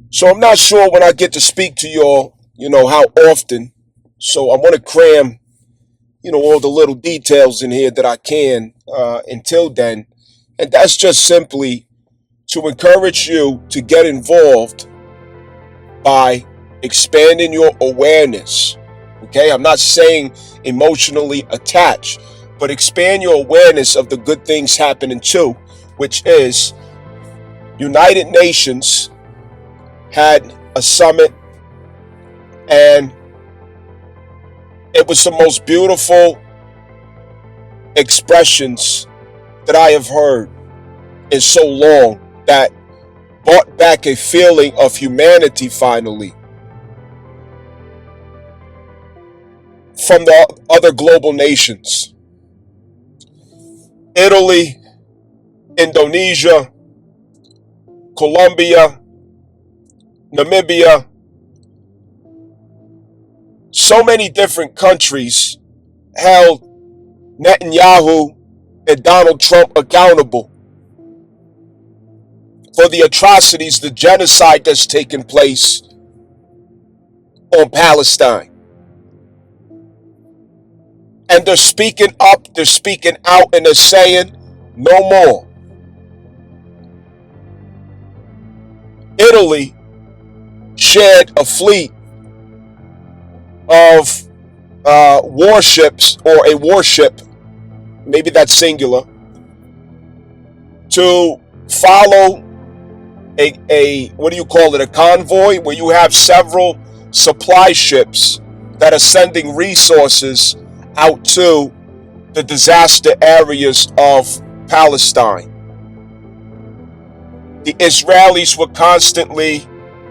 So I'm not sure when I get to speak to y'all, how often. So I want to cram, all the little details in here that I can until then. And that's just simply to encourage you to get involved by expanding your awareness. Okay, I'm not saying emotionally attached, but expand your awareness of the good things happening too, which is United Nations had a summit, and it was the most beautiful expressions that I have heard in so long, that brought back a feeling of humanity finally from the other global nations. Italy, Indonesia, Colombia, Namibia, so many different countries held Netanyahu and Donald Trump accountable for the atrocities, the genocide that's taken place on Palestine. And they're speaking up, they're speaking out, and they're saying no more. Italy shared a fleet of warships, or a warship, maybe that's singular, to follow a what do you call it, a convoy, where you have several supply ships that are sending resources out to the disaster areas of Palestine. The Israelis were constantly,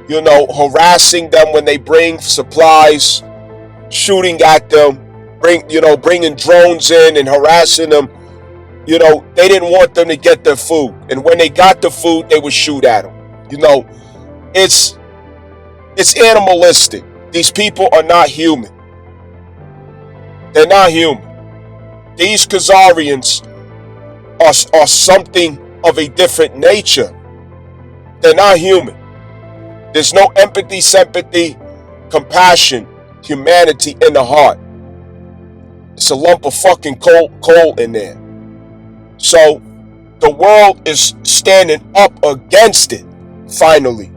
harassing them when they bring supplies, shooting at them, bringing drones in and harassing them. They didn't want them to get their food, and when they got the food, they would shoot at them. It's animalistic. These people are not human. They're not human. These Khazarians are something of a different nature. They're not human. There's no empathy, sympathy, compassion, humanity in the heart. It's a lump of fucking coal in there. So the world is standing up against it, finally.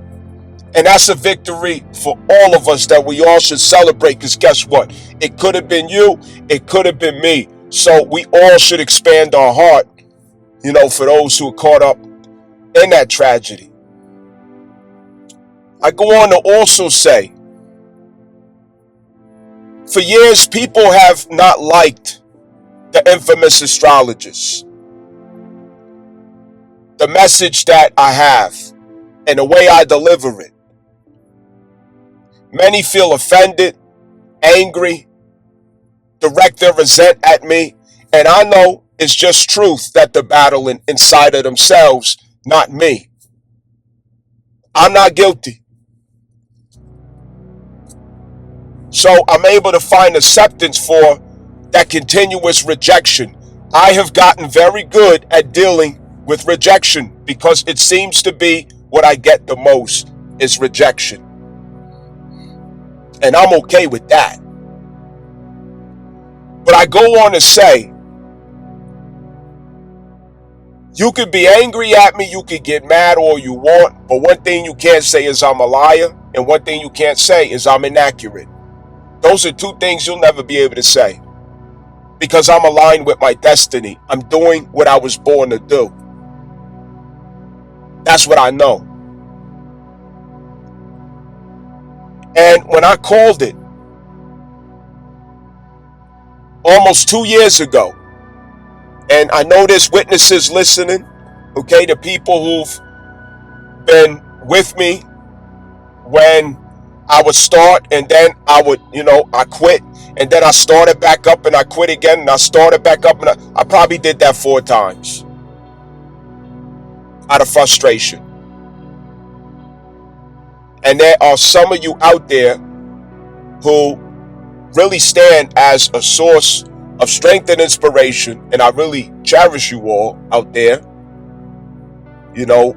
And that's a victory for all of us that we all should celebrate, because guess what? It could have been you, it could have been me. So we all should expand our heart, for those who are caught up in that tragedy. I go on to also say, for years, people have not liked the infamous astrologers, the message that I have, and the way I deliver it. Many feel offended, angry, direct their resent at me, and I know it's just truth that they're battling inside of themselves, not me. I'm not guilty. So I'm able to find acceptance for that continuous rejection. I have gotten very good at dealing with rejection, because it seems to be what I get the most is rejection. And I'm okay with that. But I go on to say, you could be angry at me, you could get mad all you want, but one thing you can't say is I'm a liar, and one thing you can't say is I'm inaccurate. Those are two things you'll never be able to say, because I'm aligned with my destiny. I'm doing what I was born to do. That's what I know. And when I called it almost 2 years ago, and I know there's witnesses listening, okay, the people who've been with me when I would start, and then I would, I quit, and then I started back up, and I quit again, and I started back up, and I probably did that 4 times out of frustration. And there are some of you out there who really stand as a source of strength and inspiration, and I really cherish you all out there,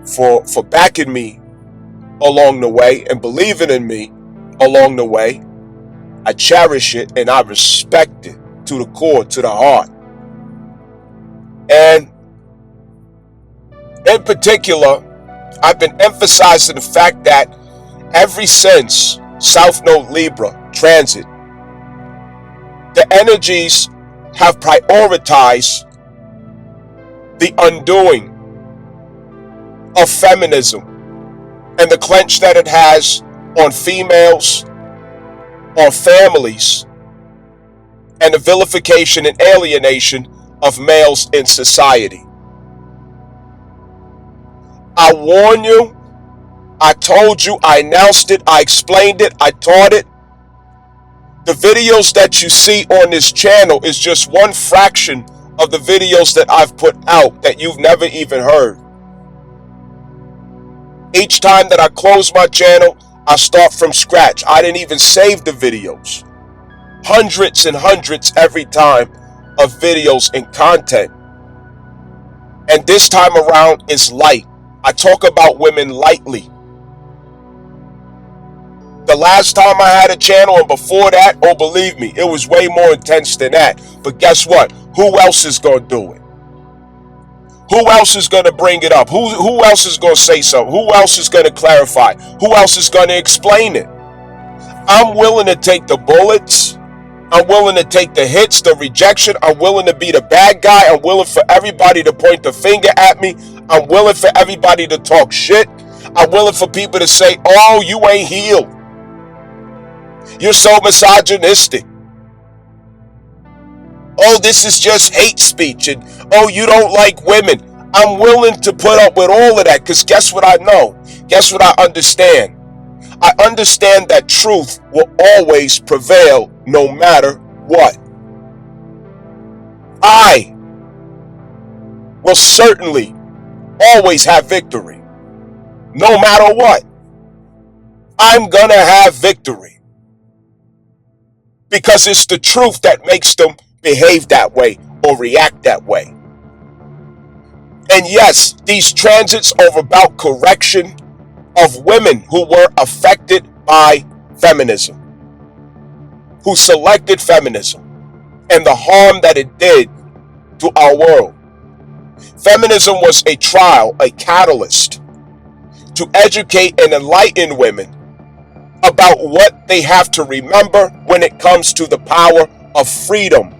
for backing me along the way and believing in me along the way. I cherish it and I respect it to the core, to the heart. And in particular, I've been emphasizing the fact that ever since South Node Libra transit, the energies have prioritized the undoing of feminism and the clench that it has on females, on families, and the vilification and alienation of males in society. I warn you, I told you, I announced it, I explained it, I taught it. The videos that you see on this channel is just one fraction of the videos that I've put out that you've never even heard. Each time that I close my channel, I start from scratch. I didn't even save the videos. Hundreds and hundreds every time of videos and content. And this time around is light. I talk about women lightly. The last time I had a channel and before that, oh, believe me, it was way more intense than that. But guess what? Who else is going to do it? Who else is going to bring it up? Who else is going to say something? Who else is going to clarify? Who else is going to explain it? I'm willing to take the bullets. I'm willing to take the hits, the rejection. I'm willing to be the bad guy. I'm willing for everybody to point the finger at me. I'm willing for everybody to talk shit. I'm willing for people to say, oh, you ain't healed. You're so misogynistic. Oh, this is just hate speech. And oh, you don't like women. I'm willing to put up with all of that because guess what I know? Guess what I understand? I understand that truth will always prevail no matter what. I will certainly always have victory. No matter what. I'm gonna have victory. Because it's the truth that makes them behave that way or react that way. And yes, these transits are about correction of women who were affected by feminism, who selected feminism and the harm that it did to our world. Feminism was a trial, a catalyst to educate and enlighten women about what they have to remember when it comes to the power of freedom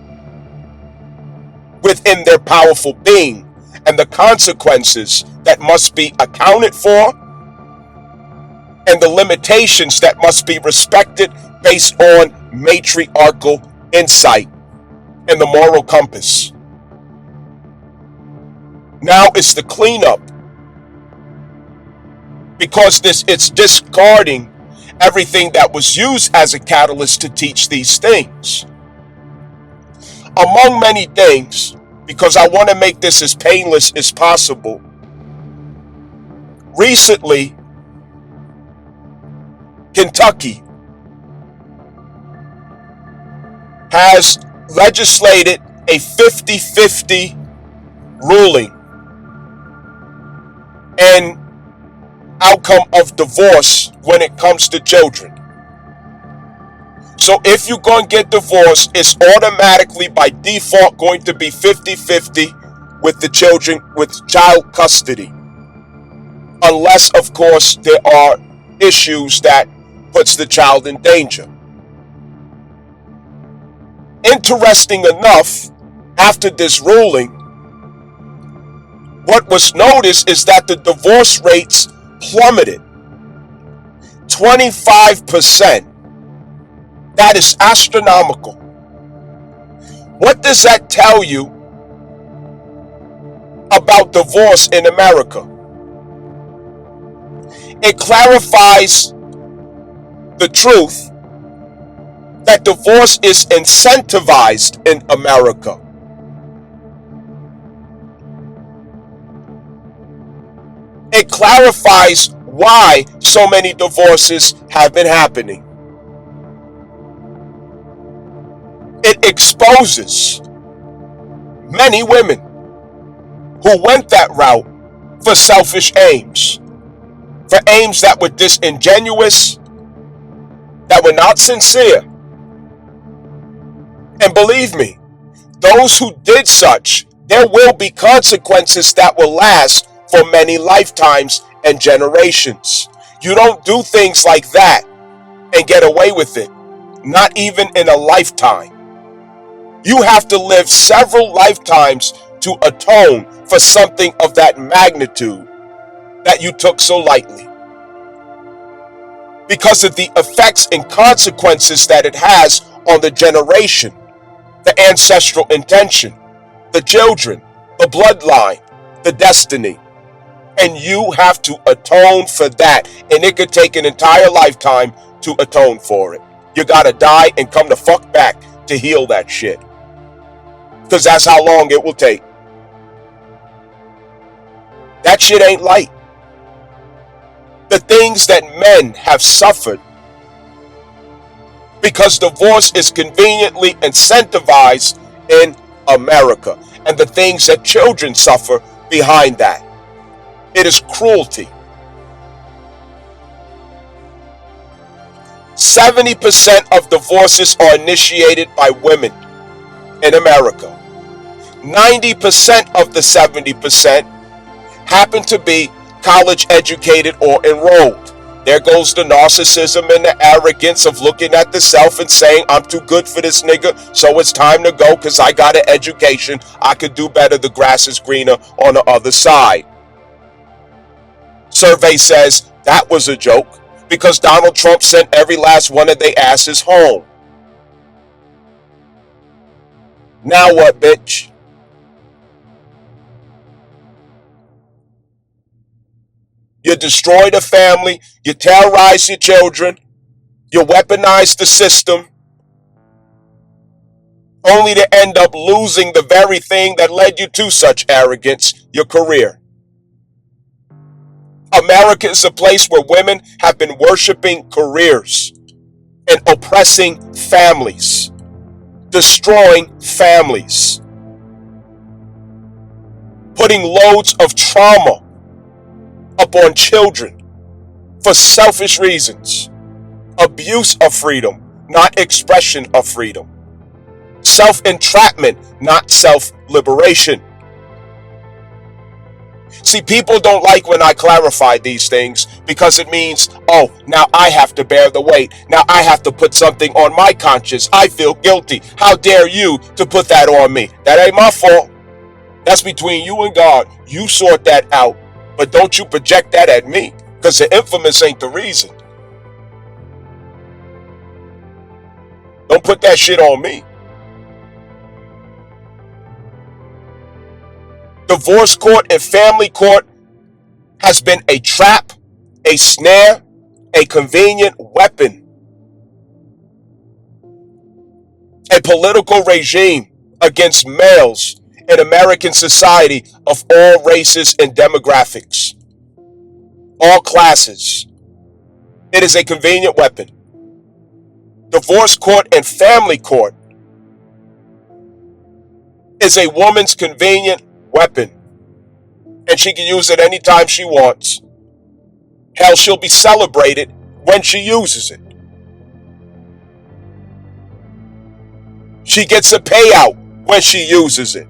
within their powerful being and the consequences that must be accounted for and the limitations that must be respected based on matriarchal insight and the moral compass. Now it's the cleanup because it's discarding everything that was used as a catalyst to teach these things. Among many things, because I want to make this as painless as possible, recently, Kentucky has legislated a 50-50 ruling and outcome of divorce when it comes to children. So if you're going to get divorced, it's automatically by default going to be 50-50 with the children, with child custody. Unless, of course, there are issues that puts the child in danger. Interesting enough, after this ruling, what was noticed is that the divorce rates plummeted 25%. That is astronomical. What does that tell you about divorce in America? It clarifies the truth that divorce is incentivized in America. It clarifies why so many divorces have been happening. It exposes many women who went that route for selfish aims. for aims that were disingenuous, that were not sincere. And believe me, those who did such, there will be consequences that will last for many lifetimes and generations. You don't do things like that and get away with it, not even in a lifetime. You have to live several lifetimes to atone for something of that magnitude that you took so lightly, because of the effects and consequences that it has on the generation, the ancestral intention, the children, the bloodline, the destiny. And you have to atone for that. And it could take an entire lifetime to atone for it. You gotta die and come the fuck back to heal that shit. Because that's how long it will take. That shit ain't light. The things that men have suffered because divorce is conveniently incentivized in America, and the things that children suffer behind that. It is cruelty. 70% of divorces are initiated by women in America. 90% of the 70% happen to be college educated or enrolled. There goes the narcissism and the arrogance of looking at the self and saying, I'm too good for this nigga, so it's time to go because I got an education. I could do better. The grass is greener on the other side. Survey says that was a joke because Donald Trump sent every last one of their asses home. Now what, bitch? You destroy the family, you terrorize your children, you weaponize the system, only to end up losing the very thing that led you to such arrogance, your career. America is a place where women have been worshiping careers and oppressing families, destroying families, putting loads of trauma upon children for selfish reasons. Abuse of freedom, not expression of freedom. Self-entrapment, not self-liberation. See, people don't like when I clarify these things because it means, oh, now I have to bear the weight. Now I have to put something on my conscience. I feel guilty. How dare you to put that on me? That ain't my fault. That's between you and God. You sort that out. But don't you project that at me, because the infamous ain't the reason. Don't put that shit on me. Divorce court and family court has been a trap, a snare, a convenient weapon, a political regime against males in American society of all races and demographics, all classes. It is a convenient weapon. Divorce court and family court is a woman's convenient weapon, and she can use it anytime she wants. Hell, she'll be celebrated when she uses it. She gets a payout when she uses it.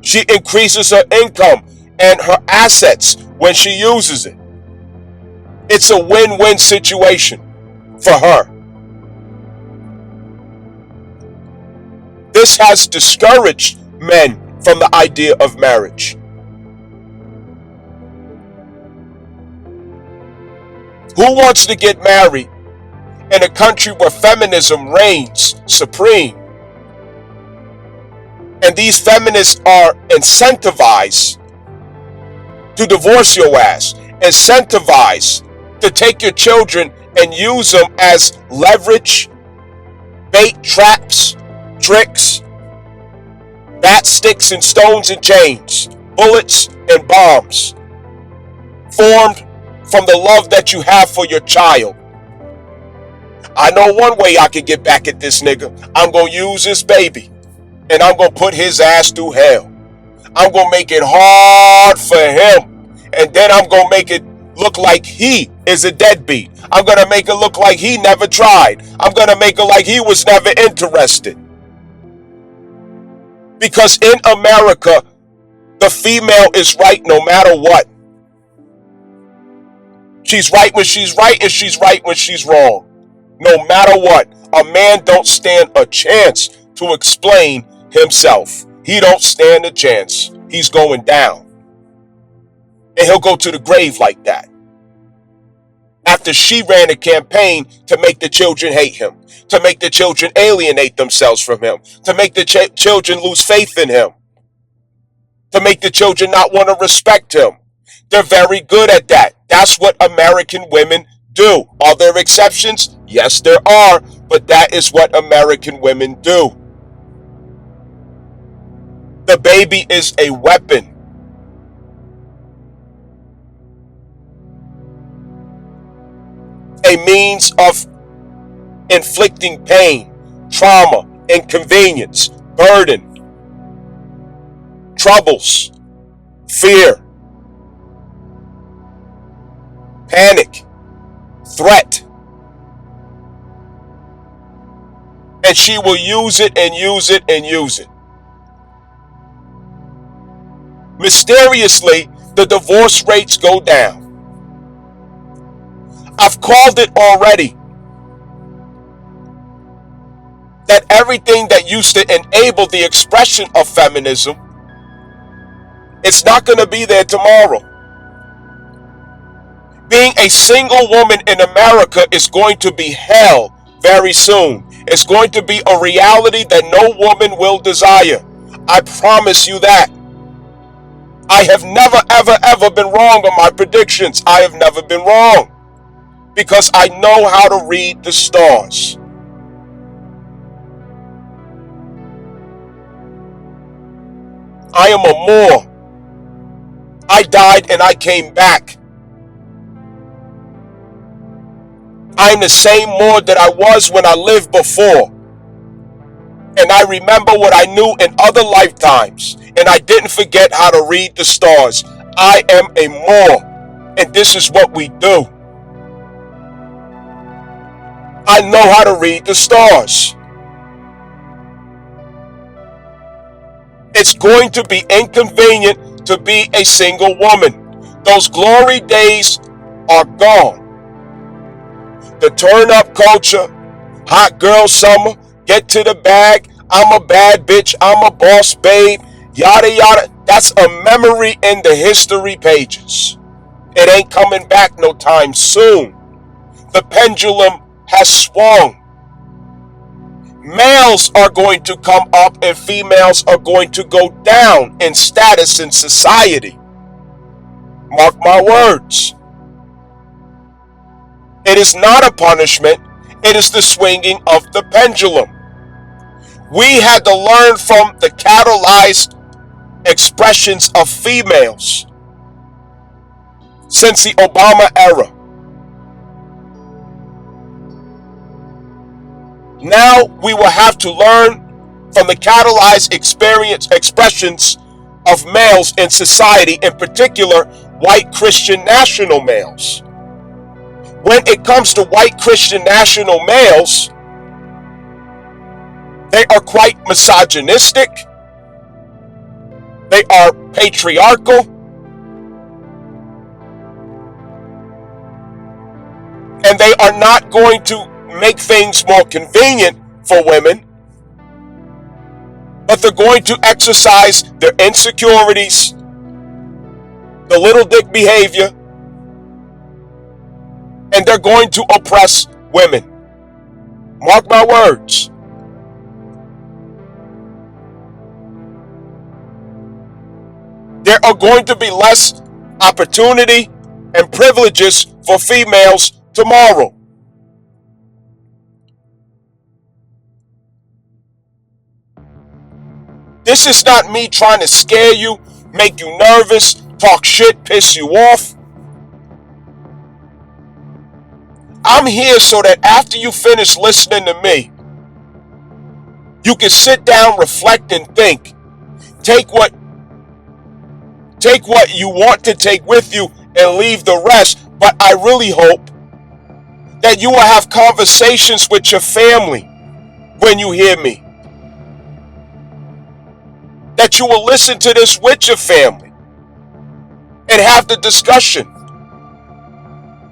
She increases her income and her assets when she uses it. It's a win-win situation for her. This has discouraged men from the idea of marriage. Who wants to get married in a country where feminism reigns supreme? And these feminists are incentivized to divorce your ass, incentivized to take your children and use them as leverage, bait, traps, tricks, bat sticks and stones and chains, bullets and bombs, formed from the love that you have for your child. I know one way I can get back at this nigga. I'm gonna use this baby. and I'm going to put his ass through hell. I'm going to make it hard for him, and then I'm going to make it look like he is a deadbeat. I'm going to make it look like he never tried. I'm going to make it like he was never interested. Because in America, the female is right no matter what. She's right when she's right, and she's right when she's wrong. No matter what. A man don't stand a chance to explain himself. He don't stand a chance. He's going down. And he'll go to the grave like that. After she ran a campaign to make the children hate him, to make the children alienate themselves from him, to make the children lose faith in him, to make the children not want to respect him. They're very good at that. That's what American women do. Are there exceptions? Yes, there are, but that is what American women do. The baby is a weapon. A means of inflicting pain, trauma, inconvenience, burden, troubles, fear, panic, threat. And she will use it and use it and use it. Mysteriously, the divorce rates go down. I've called it already. That everything that used to enable the expression of feminism, it's not going to be there tomorrow. Being a single woman in America is going to be hell very soon. It's going to be a reality that no woman will desire. I promise you that. I have never, ever, ever been wrong on my predictions. I have never been wrong. Because I know how to read the stars. I am a Moor. I died and I came back. I'm the same Moor that I was when I lived before. And I remember what I knew in other lifetimes. And I didn't forget how to read the stars. I am a Moor. And this is what we do. I know how to read the stars. It's going to be inconvenient to be a single woman. Those glory days are gone. The turn-up culture, hot girl summer, get to the bag, I'm a bad bitch, I'm a boss babe, yada yada. That's a memory in the history pages. It ain't coming back no time soon. The pendulum has swung. Males are going to come up and females are going to go down in status in society. Mark my words. It is not a punishment. It is the swinging of the pendulum. We had to learn from the catalyzed expressions of females since the Obama era. Now we will have to learn from the catalyzed expressions of males in society, in particular white Christian national males. When it comes to white Christian national males, they are quite misogynistic, they are patriarchal, and they are not going to make things more convenient for women, but they're going to exercise their insecurities, the little dick behavior, and they're going to oppress women. Mark my words. There are going to be less opportunity and privileges for females tomorrow. This is not me trying to scare you, make you nervous, talk shit, piss you off. I'm here so that after you finish listening to me, You can sit down, reflect, and think. Take what you want to take with you and leave the rest. But I really hope that you will have conversations with your family when you hear me. That you will listen to this with your family and have the discussion.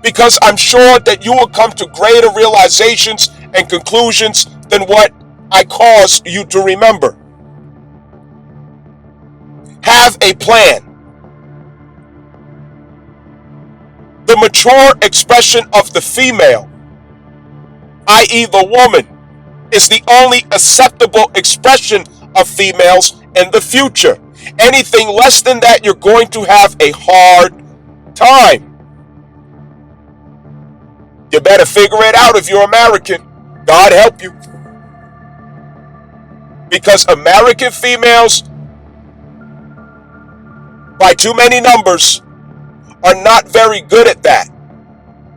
Because I'm sure that you will come to greater realizations and conclusions than what I cause you to remember. Have a plan. The mature expression of the female, i.e. the woman, is the only acceptable expression of females in the future. Anything less than that, you're going to have a hard time. You better figure it out if you're American. God help you. Because American females, by too many numbers, are not very good at that.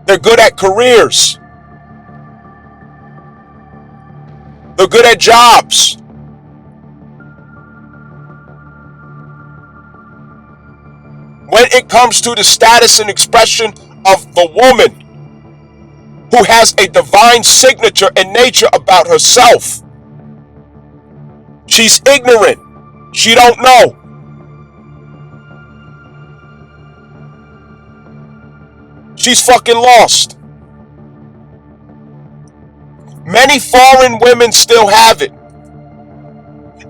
They're good at careers. They're good at jobs. When it comes to the status and expression of the woman who has a divine signature and nature about herself, she's ignorant. She don't know. She's fucking lost. Many foreign women still have it.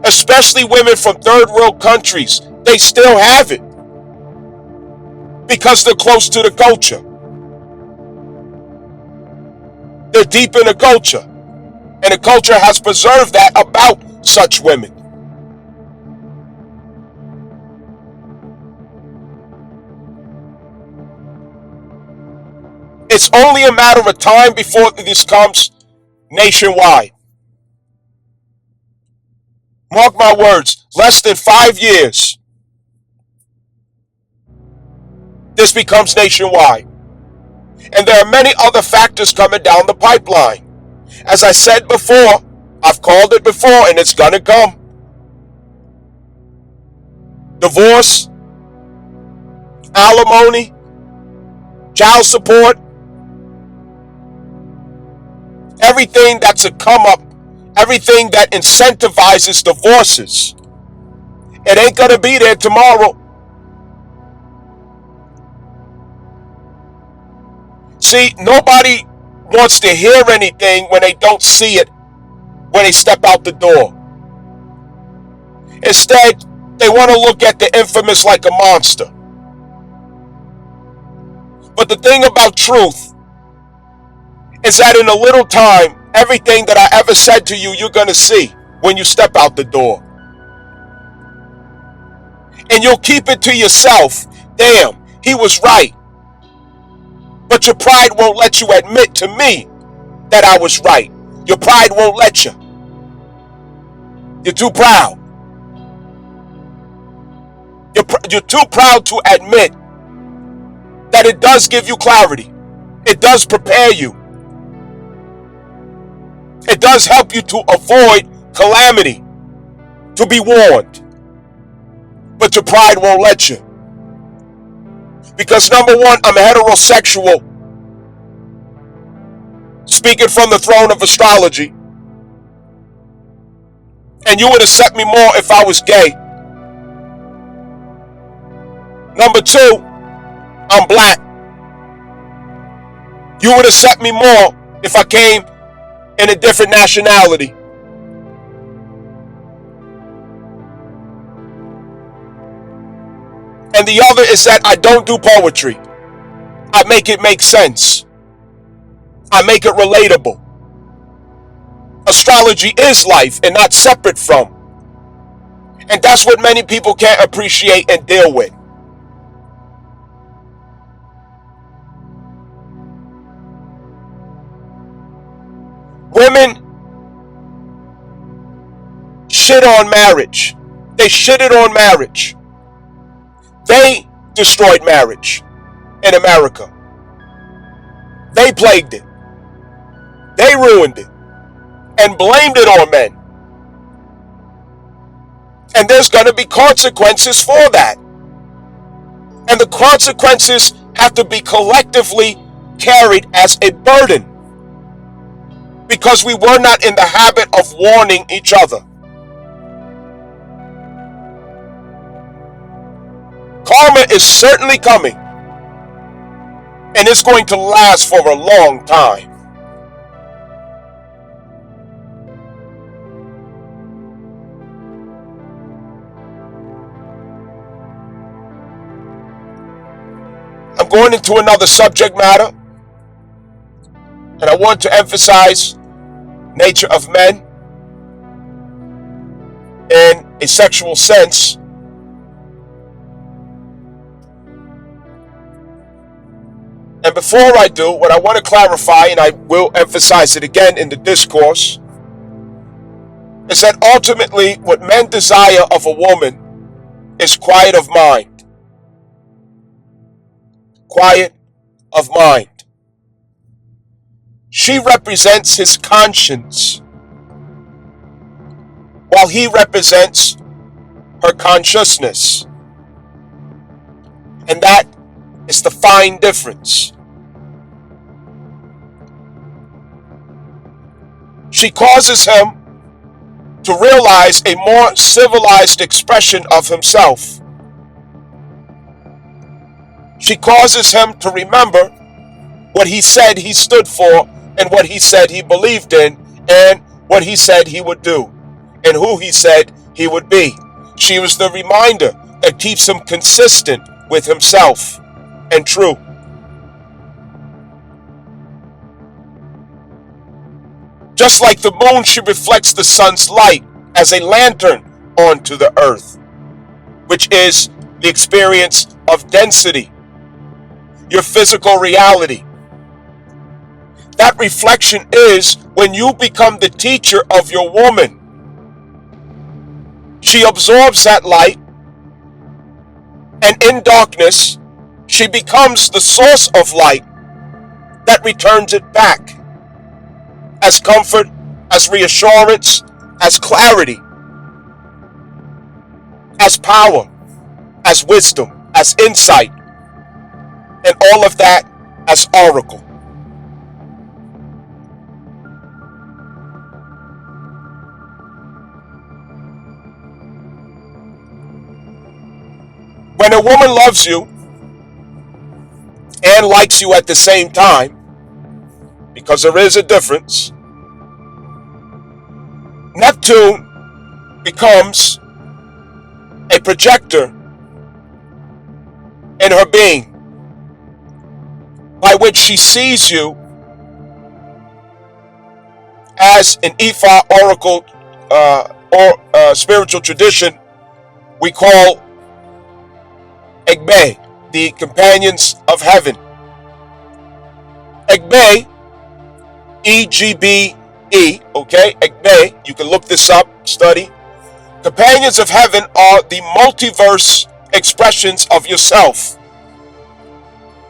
Especially women from third world countries. They still have it. Because they're close to the culture. They're deep in the culture. And the culture has preserved that about such women. It's only a matter of time before this comes nationwide. Mark my words, less than 5 years, this becomes nationwide. And there are many other factors coming down the pipeline. As I said before, I've called it before, and it's gonna come. Divorce, alimony, child support, everything that's a come up, everything that incentivizes divorces. It ain't gonna be there tomorrow. See, nobody wants to hear anything when they don't see it when they step out the door. Instead, they want to look at the infamous like a monster. But the thing about truth is that in a little time, everything that I ever said to you, you're going to see when you step out the door. And you'll keep it to yourself. Damn, he was right. But your pride won't let you admit to me that I was right. Your pride won't let you. You're too proud. You're too proud to admit that it does give you clarity. It does prepare you. It does help you to avoid calamity, to be warned. But your pride won't let you. Because number one, I'm heterosexual. Speaking from the throne of astrology. And you would accept me more if I was gay. Number two, I'm black. You would accept me more if I came in a different nationality. And the other is that I don't do poetry. I make it make sense. I make it relatable. Astrology is life and not separate from. And that's what many people can't appreciate and deal with. Women shit on marriage. They shitted on marriage. They destroyed marriage in America. They plagued it. They ruined it and blamed it on men. And there's going to be consequences for that. And the consequences have to be collectively carried as a burden, because we were not in the habit of warning each other. Karma is certainly coming, and it's going to last for a long time. I'm going into another subject matter, and I want to emphasize nature of men in a sexual sense. And before I do, what I want to clarify, and I will emphasize it again in the discourse, is that ultimately what men desire of a woman is quiet of mind. Quiet of mind. She represents his conscience, while he represents her consciousness. And that is the fine difference. She causes him to realize a more civilized expression of himself. She causes him to remember what he said he stood for, and what he said he believed in, and what he said he would do, and who he said he would be. She was the reminder that keeps him consistent with himself and true. Just like the moon, she reflects the sun's light as a lantern onto the earth, which is the experience of density, your physical reality. That reflection is when you become the teacher of your woman. She absorbs that light, and in darkness, she becomes the source of light that returns it back as comfort, as reassurance, as clarity, as power, as wisdom, as insight, and all of that as oracle. When a woman loves you and likes you at the same time, because there is a difference, Neptune becomes a projector in her being, by which she sees you as an Ifa oracle or spiritual tradition we call Egbe, the companions of heaven. Egbe, E-G-B-E, okay, Egbe, you can look this up, study. Companions of heaven are the multiverse expressions of yourself.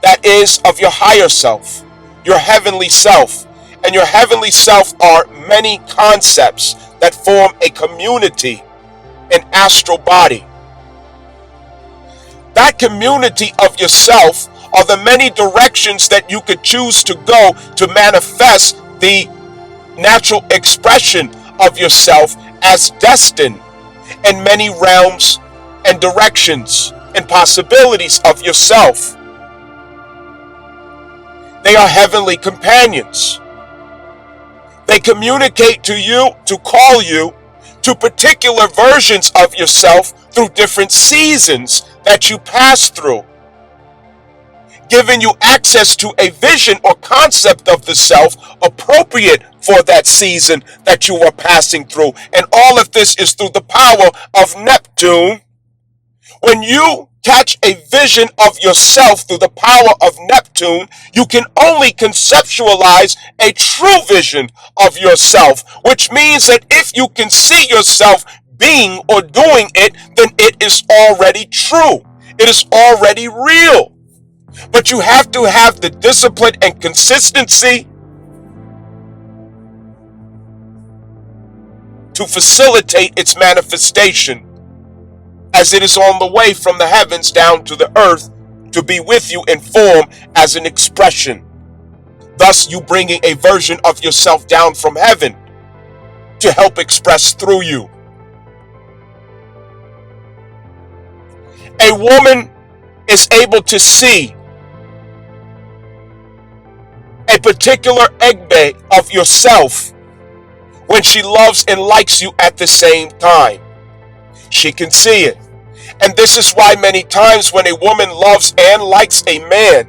That is, of your higher self, your heavenly self. And your heavenly self are many concepts that form a community, an astral body. That community of yourself are the many directions that you could choose to go to manifest the natural expression of yourself as destined in many realms and directions and possibilities of yourself. They are heavenly companions. They communicate to you, to call you to particular versions of yourself through different seasons that you pass through, giving you access to a vision or concept of the self appropriate for that season that you are passing through. And all of this is through the power of Neptune. When you catch a vision of yourself through the power of Neptune, you can only conceptualize a true vision of yourself, which means that if you can see yourself being or doing it, then it is already true. It is already real. But you have to have the discipline and consistency to facilitate its manifestation as it is on the way from the heavens down to the earth to be with you in form as an expression. Thus, you bringing a version of yourself down from heaven to help express through you. A woman is able to see a particular egbe of yourself when she loves and likes you at the same time. She can see it. And this is why many times when a woman loves and likes a man,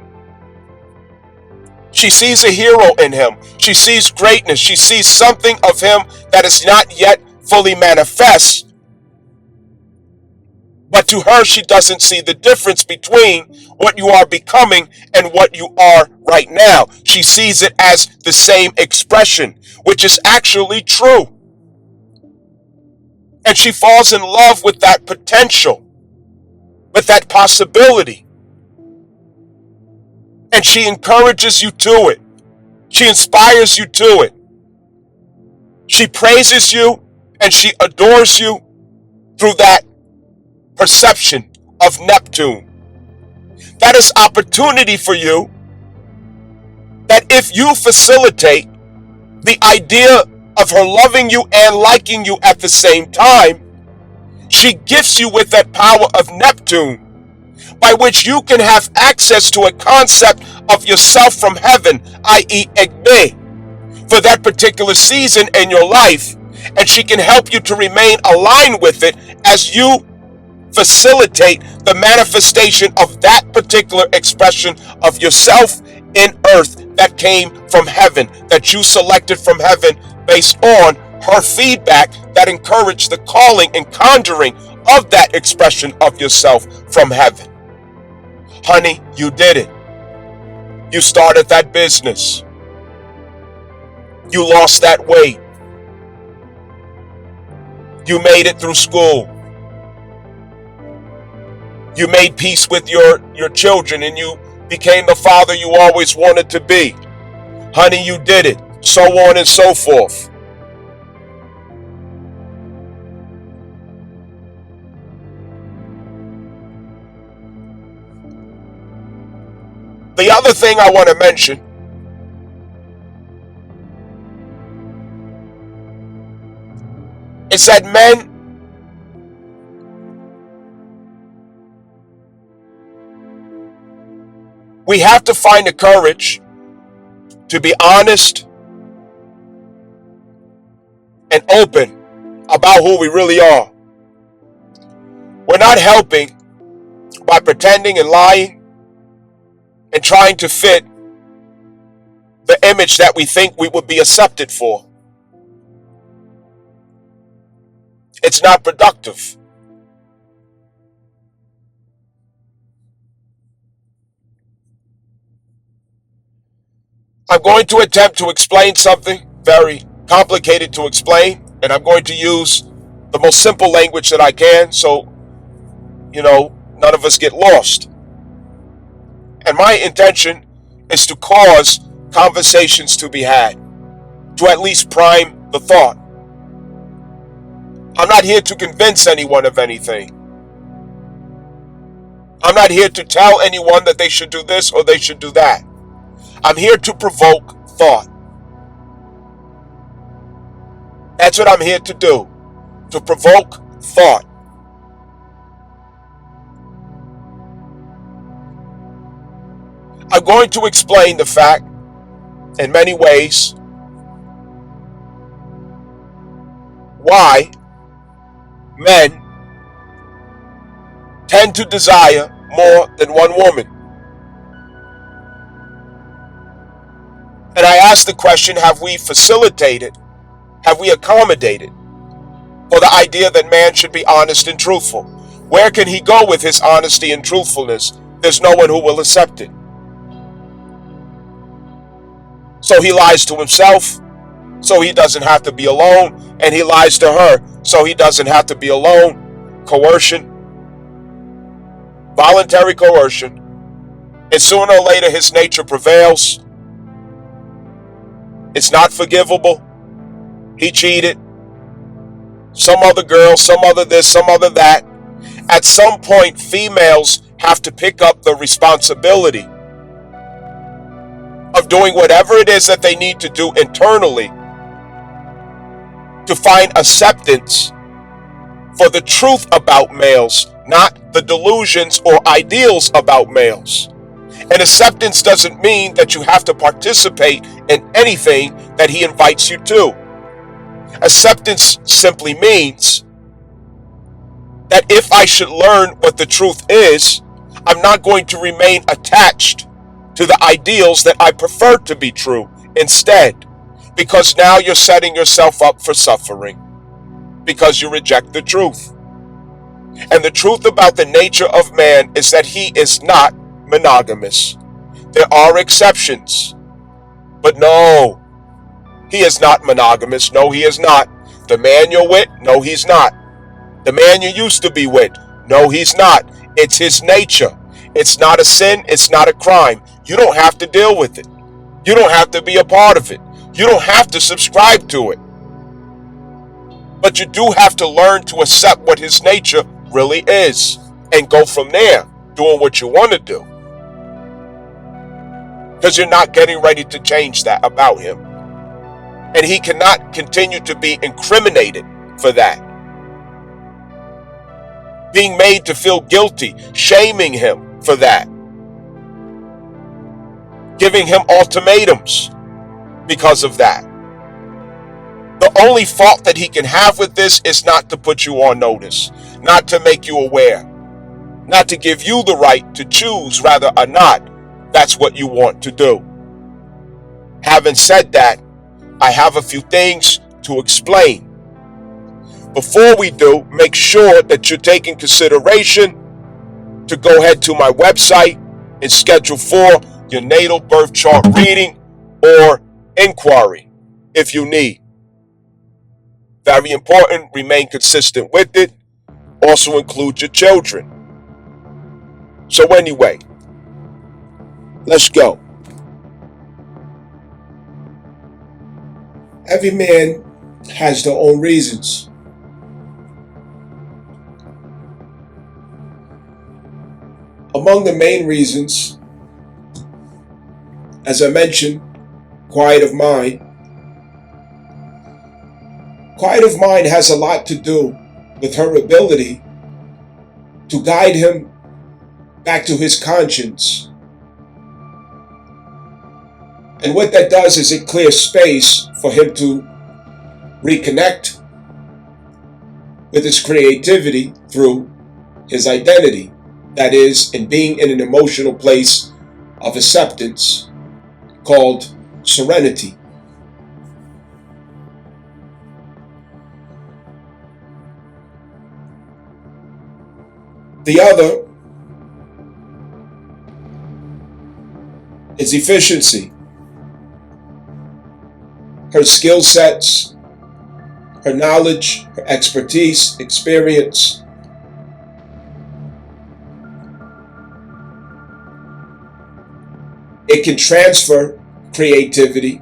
she sees a hero in him. She sees greatness. She sees something of him that is not yet fully manifest. But to her, she doesn't see the difference between what you are becoming and what you are right now. She sees it as the same expression, which is actually true. And she falls in love with that potential, with that possibility. And she encourages you to it. She inspires you to it. She praises you and she adores you through that perception of Neptune. That is opportunity for you, that if you facilitate the idea of her loving you and liking you at the same time, she gifts you with that power of Neptune, by which you can have access to a concept of yourself from heaven, i.e. Egbe, for that particular season in your life, and she can help you to remain aligned with it as you facilitate the manifestation of that particular expression of yourself in earth that came from heaven, that you selected from heaven based on her feedback that encouraged the calling and conjuring of that expression of yourself from heaven. Honey, you did it. You started that business. You lost that weight. You made it through school. You made peace with your children and you became the father you always wanted to be. Honey, you did it. So on and so forth. The other thing I want to mention is that men we have to find the courage to be honest and open about who we really are. We're not helping by pretending and lying and trying to fit the image that we think we would be accepted for. It's not productive. I'm going to attempt to explain something very complicated to explain, and I'm going to use the most simple language that I can so, none of us get lost. And my intention is to cause conversations to be had, to at least prime the thought. I'm not here to convince anyone of anything. I'm not here to tell anyone that they should do this or they should do that. I'm here to provoke thought. That's what I'm here to do, to provoke thought. I'm going to explain the fact, in many ways, why men tend to desire more than one woman. And I ask the question, have we facilitated, have we accommodated for the idea that man should be honest and truthful? Where can he go with his honesty and truthfulness? There's no one who will accept it. So he lies to himself, so he doesn't have to be alone, and he lies to her, so he doesn't have to be alone. Coercion, voluntary coercion, and sooner or later his nature prevails. It's not forgivable. He cheated. Some other girl, some other this, some other that. At some point, females have to pick up the responsibility of doing whatever it is that they need to do internally to find acceptance for the truth about males, not the delusions or ideals about males. And acceptance doesn't mean that you have to participate in anything that he invites you to. Acceptance simply means that if I should learn what the truth is, I'm not going to remain attached to the ideals that I prefer to be true instead, because now you're setting yourself up for suffering because you reject the truth. And the truth about the nature of man is that he is not monogamous. There are exceptions, but no, he is not monogamous. No, he is not. The man you're with, no, he's not. The man you used to be with, no, he's not. It's his nature. It's not a sin. It's not a crime. You don't have to deal with it. You don't have to be a part of it. You don't have to subscribe to it. But you do have to learn to accept what his nature really is and go from there, doing what you want to do. Because you're not getting ready to change that about him. And he cannot continue to be incriminated for that. Being made to feel guilty, shaming him for that. Giving him ultimatums because of that. The only fault that he can have with this is not to put you on notice, not to make you aware, not to give you the right to choose whether or not that's what you want to do. Having said that, I have a few things to explain. Before we do, make sure that you're taking consideration to go ahead to my website and schedule for your natal birth chart reading or inquiry if you need. Very important, remain consistent with it. Also include your children. So anyway, let's go. Every man has their own reasons. Among the main reasons, as I mentioned, quiet of mind. Quiet of mind has a lot to do with her ability to guide him back to his conscience. And what that does is it clears space for him to reconnect with his creativity through his identity. That is, in being in an emotional place of acceptance called serenity. The other is efficiency. Her skill sets, her knowledge, her expertise, experience. It can transfer creativity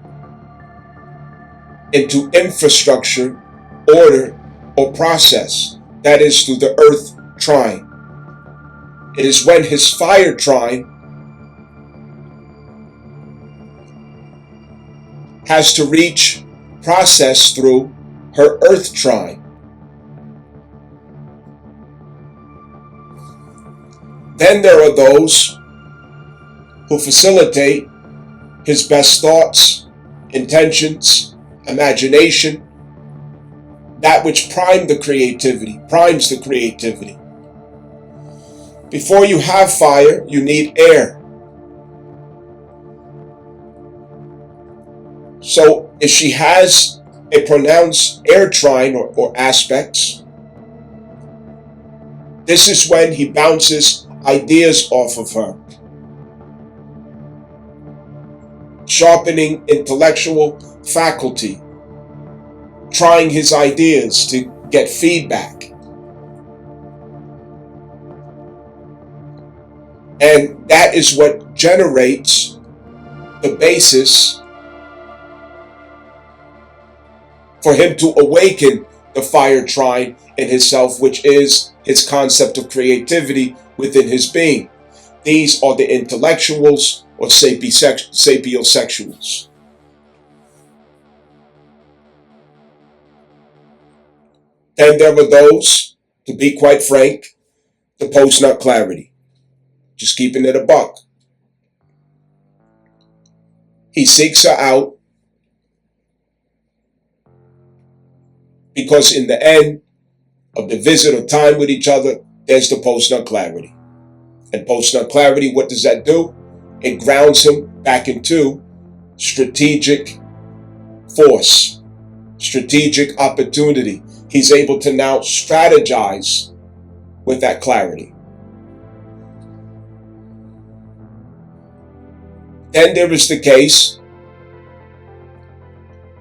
into infrastructure, order, or process. That is through the earth trine. It is when his fire trine has to reach process through her earth trine. Then there are those who facilitate his best thoughts, intentions, imagination, that which primes the creativity. Before you have fire, you need air. So if she has a pronounced air trine or aspects, this is when he bounces ideas off of her, sharpening intellectual faculty, trying his ideas to get feedback. And that is what generates the basis for him to awaken the fire trine in himself, which is his concept of creativity within his being. These are the intellectuals or sapiosexuals. Then there are those, to be quite frank, the post-nut clarity. Just keeping it a buck. He seeks her out because in the end of the visit or time with each other, there's the post-nut clarity. And post-nut clarity, what does that do? It grounds him back into strategic force, strategic opportunity. He's able to now strategize with that clarity. Then there is the case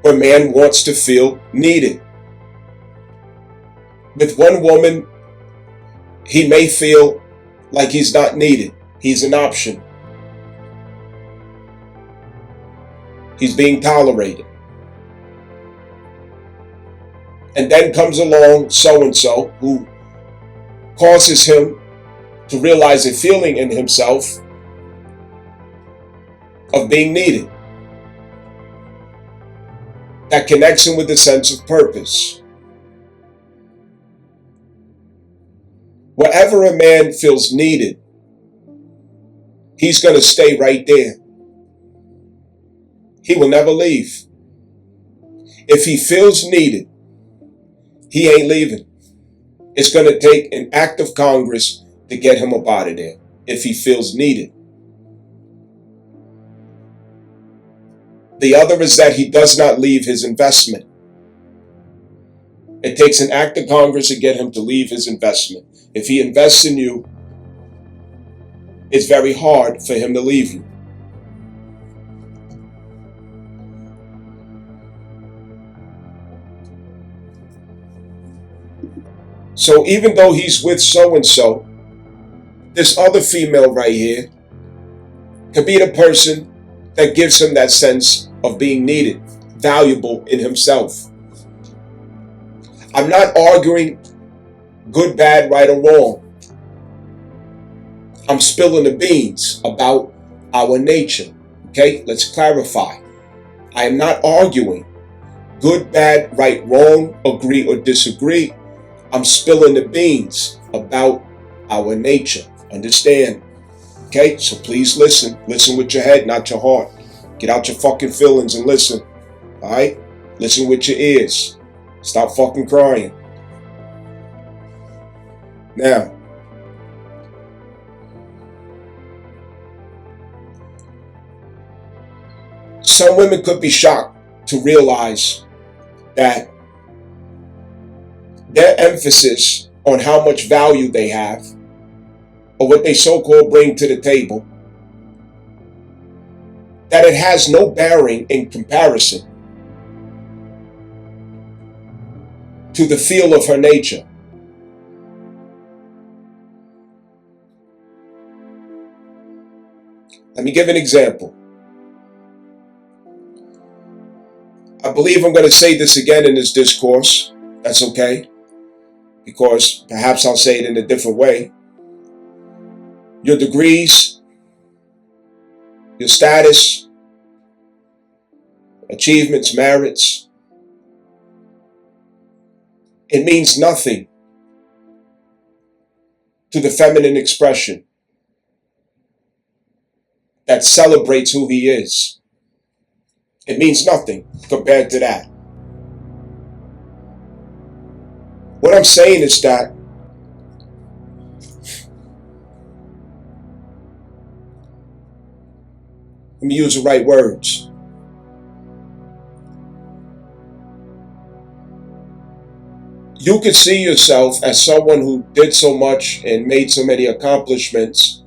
where man wants to feel needed. With one woman, he may feel like he's not needed. He's an option. He's being tolerated. And then comes along so-and-so who causes him to realize a feeling in himself of being needed. That connects him with a sense of purpose. Wherever a man feels needed, he's going to stay right there. He will never leave. If he feels needed, he ain't leaving. It's going to take an act of Congress to get him up out of there if he feels needed. The other is that he does not leave his investment. It takes an act of Congress to get him to leave his investment. If he invests in you, it's very hard for him to leave you. So even though he's with so-and-so, this other female right here could be the person that gives him that sense of being needed, valuable in himself. I'm not arguing good, bad, right, or wrong. I'm spilling the beans about our nature. Okay, let's clarify. I am not arguing good, bad, right, wrong, agree or disagree. I'm spilling the beans about our nature. Understand? Okay, so please listen. Listen with your head, not your heart. Get out your fucking feelings and listen. Alright? Listen with your ears. Stop fucking crying. Now, some women could be shocked to realize that their emphasis on how much value they have, or what they so-called bring to the table, that it has no bearing in comparison to the feel of her nature. Let me give an example. I believe I'm going to say this again in this discourse. That's okay, because perhaps I'll say it in a different way. Your degrees, your status, achievements, merits, it means nothing to the feminine expression that celebrates who he is. It means nothing compared to that. What I'm saying is that let me use the right words. You could see yourself as someone who did so much and made so many accomplishments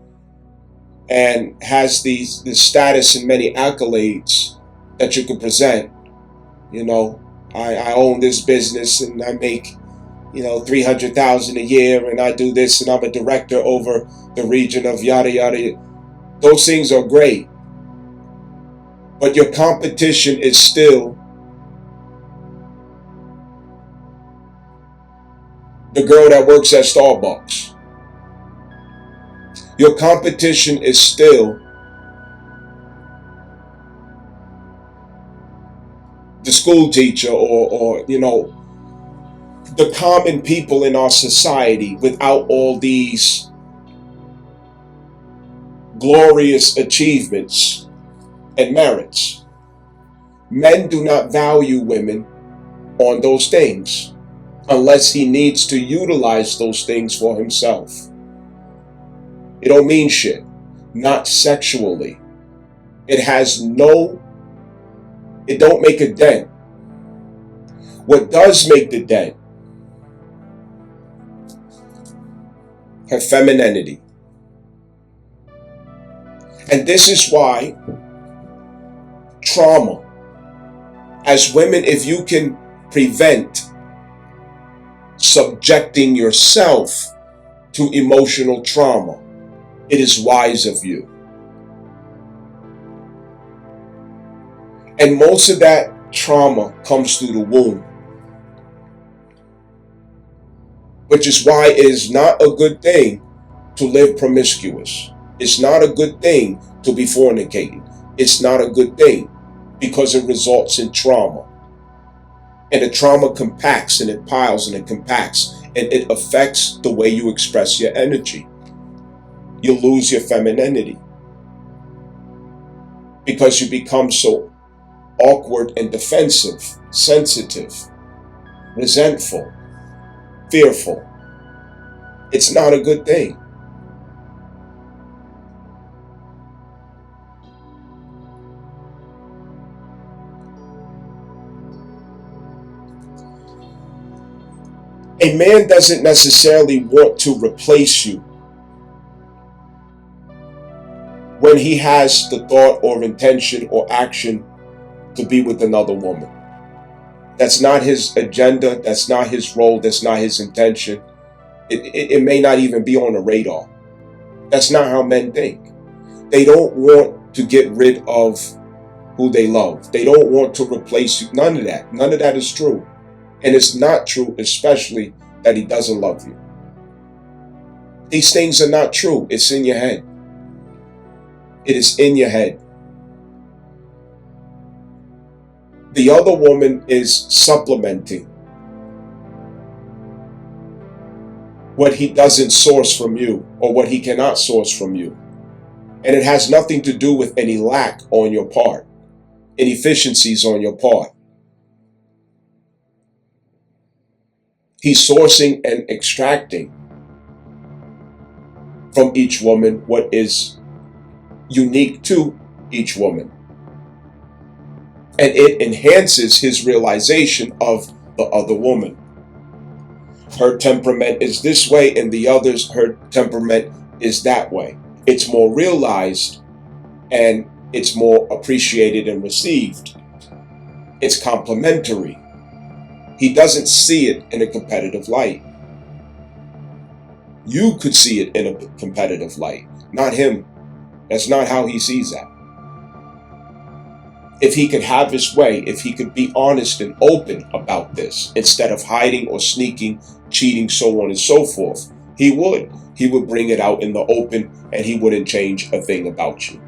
and has this status and many accolades that you can present. You know, I own this business and I make, $300,000 a year and I do this and I'm a director over the region of yada yada. Those things are great. But your competition is still the girl that works at Starbucks. Your competition is still the school teacher or the common people in our society without all these glorious achievements and merits. Men do not value women on those things unless he needs to utilize those things for himself. It don't mean shit. Not sexually. It don't make a dent. What does make the dent? Her femininity. And this is why trauma, as women, if you can prevent subjecting yourself to emotional trauma, it is wise of you. And most of that trauma comes through the womb, which is why it is not a good thing to live promiscuous. It's not a good thing to be fornicating. It's not a good thing because it results in trauma. And the trauma compacts and it piles and it compacts and it affects the way you express your energy. You lose your femininity because you become so awkward and defensive, sensitive, resentful, fearful. It's not a good thing. A man doesn't necessarily want to replace you when he has the thought or intention or action to be with another woman. That's not his agenda. That's not his role. That's not his intention. It may not even be on the radar. That's not how men think. They don't want to get rid of who they love. They don't want to replace you. None of that. None of that is true. And it's not true, especially that he doesn't love you. These things are not true. It's in your head. It is in your head. The other woman is supplementing what he doesn't source from you or what he cannot source from you. And it has nothing to do with any lack on your part, inefficiencies on your part. He's sourcing and extracting from each woman what is unique to each woman. And it enhances his realization of the other woman. Her temperament is this way and the other's, her temperament is that way. It's more realized and it's more appreciated and received. It's complementary. He doesn't see it in a competitive light. You could see it in a competitive light, not him. That's not how he sees that. If he could have his way, if he could be honest and open about this, instead of hiding or sneaking, cheating, so on and so forth, he would. He would bring it out in the open and he wouldn't change a thing about you.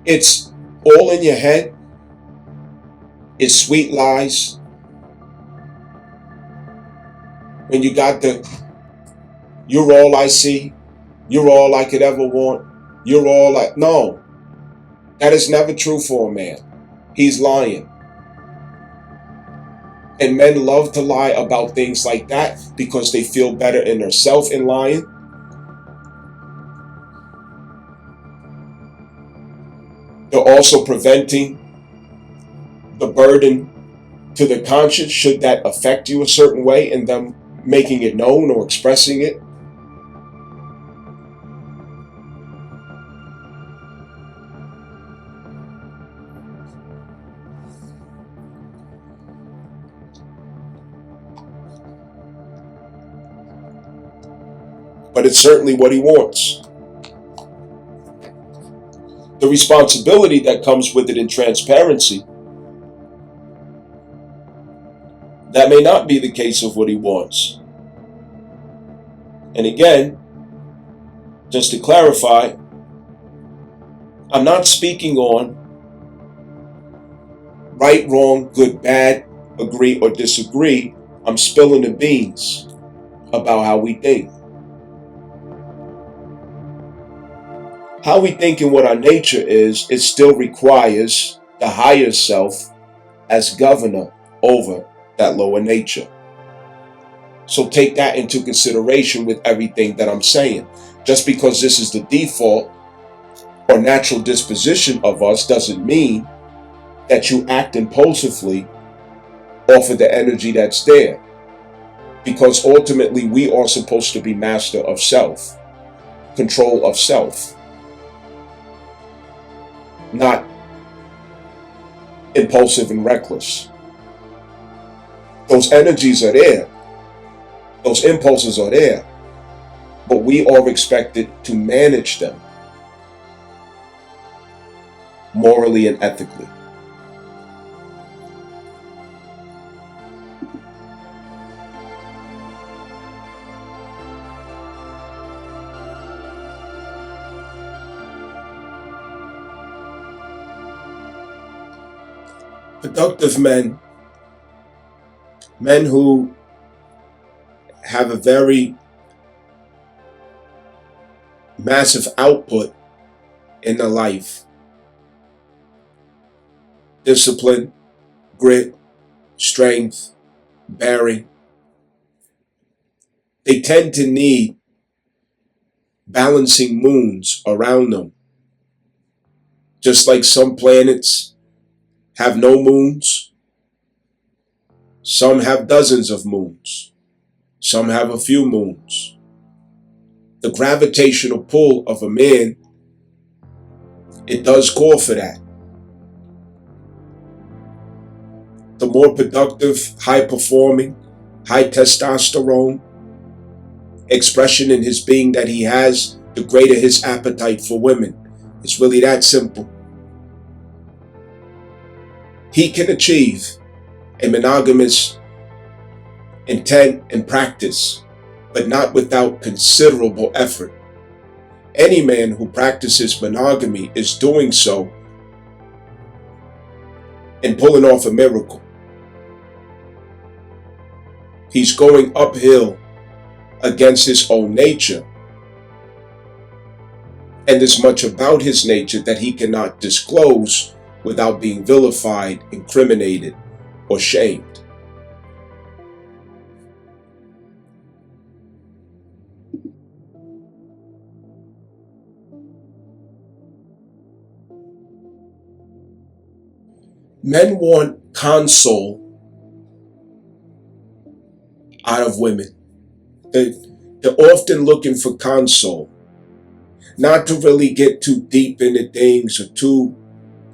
It's all in your head. It's sweet lies. When you got you're all I see, you're all I could ever want, you're all I, no, that is never true for a man. He's lying. And men love to lie about things like that because they feel better in themselves in lying. They're also preventing the burden to the conscience should that affect you a certain way and them making it known or expressing it. but it's certainly what he wants. The responsibility that comes with it in transparency, that may not be the case of what he wants. And again, just to clarify, I'm not speaking on right, wrong, good, bad, agree or disagree. I'm spilling the beans about how we think. How we think and what our nature is, it still requires the higher self as governor over that lower nature. So take that into consideration with everything that I'm saying. Just because this is the default or natural disposition of us doesn't mean that you act impulsively off of the energy that's there. Because ultimately we are supposed to be master of self, control of self, not impulsive and reckless. Those energies are there. Those impulses are there. But we are expected to manage them morally and ethically. Productive men, men who have a very massive output in their life, discipline, grit, strength, bearing, they tend to need balancing moons around them. Just like some planets have no moons, some have dozens of moons, some have a few moons. The gravitational pull of a man, it does call for that. The more productive, high-performing, high testosterone expression in his being that he has, the greater his appetite for women. It's really that simple. He can achieve a monogamous intent and practice, but not without considerable effort. Any man who practices monogamy is doing so and pulling off a miracle. He's going uphill against his own nature. And there's much about his nature that he cannot disclose without being vilified, incriminated, or shamed. Men want console out of women. They're often looking for console. Not to really get too deep into things or too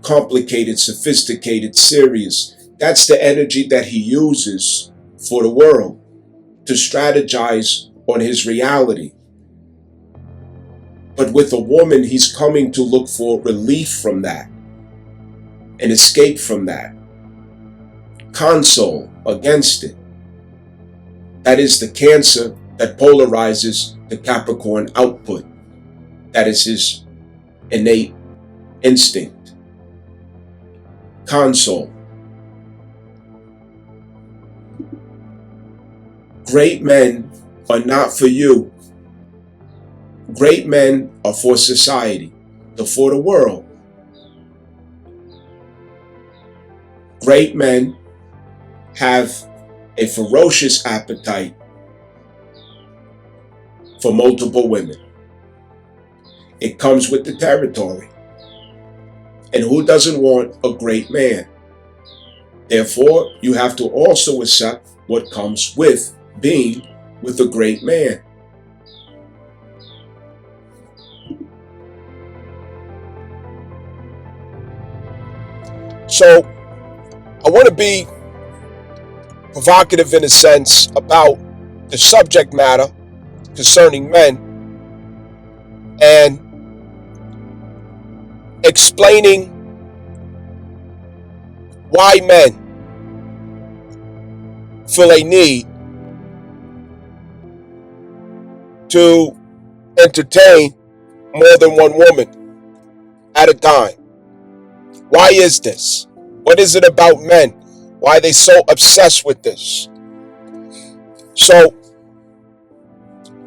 complicated, sophisticated, serious. That's the energy that he uses for the world, to strategize on his reality. But with a woman, he's coming to look for relief from that, an escape from that, console against it. That is the Cancer that polarizes the Capricorn output. That is his innate instinct. Console. Great men are not for you. Great men are for society, for the world. Great men have a ferocious appetite for multiple women. It comes with the territory. And who doesn't want a great man? Therefore, you have to also accept what comes with being with a great man. So, I want to be provocative in a sense about the subject matter concerning men, and explaining why men feel a need to entertain more than one woman at a time. Why is this? What is it about men? Why are they so obsessed with this? So,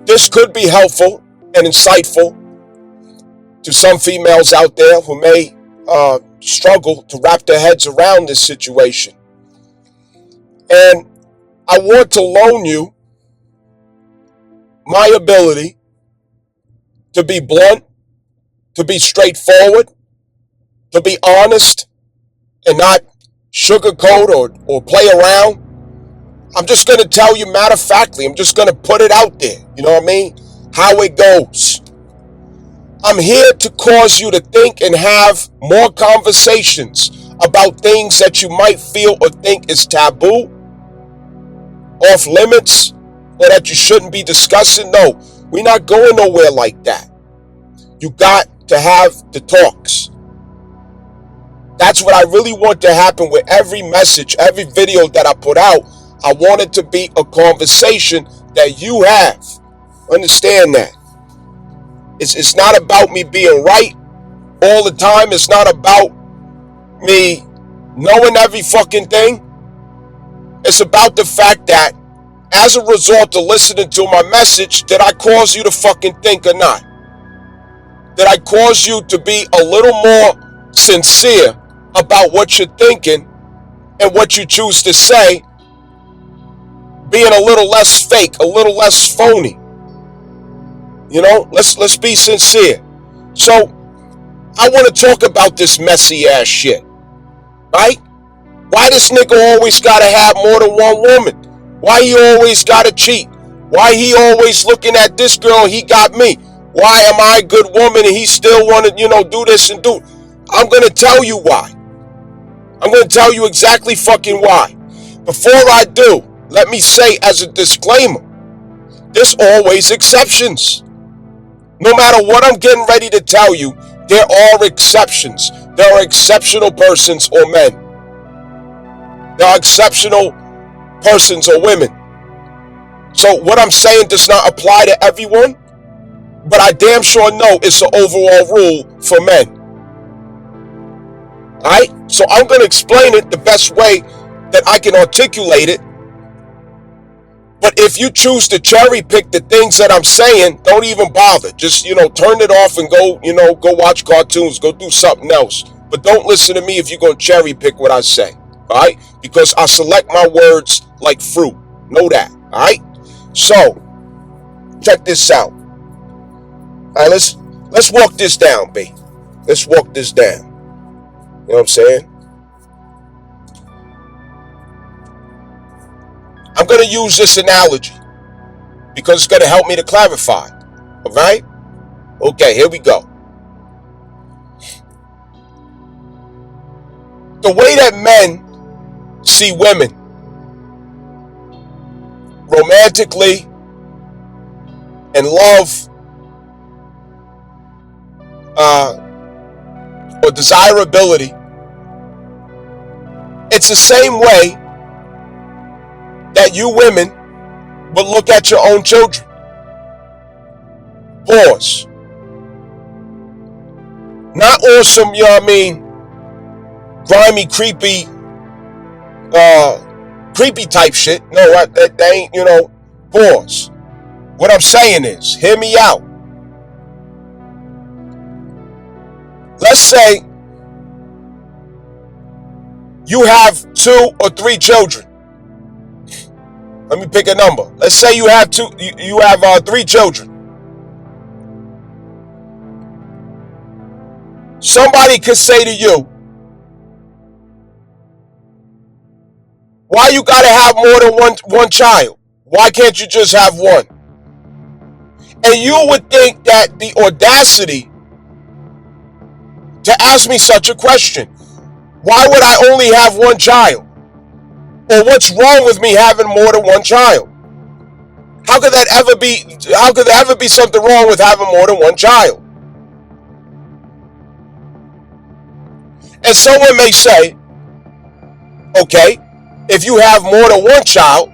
this could be helpful and insightful to some females out there who may struggle to wrap their heads around this situation. And I want to loan you my ability to be blunt, to be straightforward, to be honest, and not sugarcoat or play around. I'm just going to tell you matter of factly. I'm just going to put it out there. You know what I mean? How it goes. I'm here to cause you to think and have more conversations about things that you might feel or think is taboo, off limits, or that you shouldn't be discussing. No, we're not going nowhere like that. You got to have the talks. That's what I really want to happen with every message, every video that I put out. I want it to be a conversation that you have. Understand that. It's not about me being right all the time. It's not about me knowing every fucking thing. It's about the fact that as a result of listening to my message, did I cause you to fucking think or not? Did I cause you to be a little more sincere about what you're thinking and what you choose to say, being a little less fake, a little less phony? You know, let's be sincere. So, I want to talk about this messy ass shit, right? Why this nigga always gotta have more than one woman? Why he always gotta cheat? Why he always looking at this girl, he got me? Why am I a good woman and he still wanna, do this and do? I'm gonna tell you why. I'm gonna tell you exactly fucking why. Before I do, let me say as a disclaimer, there's always exceptions. No matter what I'm getting ready to tell you, there are exceptions. There are exceptional persons or men. There are exceptional persons or women. So what I'm saying does not apply to everyone, but I damn sure know it's an overall rule for men. Alright? So I'm going to explain it the best way that I can articulate it. But if you choose to cherry pick the things that I'm saying, don't even bother. Just, turn it off and go watch cartoons, go do something else. But don't listen to me if you're going to cherry pick what I say. All right? Because I select my words like fruit. Know that. All right? So, check this out. All right, let's walk this down, B. Let's walk this down. You know what I'm saying? I'm going to use this analogy because it's going to help me to clarify. All right? Okay, here we go. The way that men see women romantically and love or desirability, it's the same way that you women would look at your own children. Pause. Not awesome, you know what I mean, grimy, creepy type shit. No, that ain't, pause. What I'm saying is, hear me out. Let's say you have 2 or 3 children. Let me pick a number. Let's say you have 3 children. Somebody could say to you, why you gotta have more than one child? Why can't you just have one? And you would think that the audacity to ask me such a question, why would I only have one child? Or what's wrong with me having more than one child? How could there ever be something wrong with having more than one child? And someone may say, okay, if you have more than one child,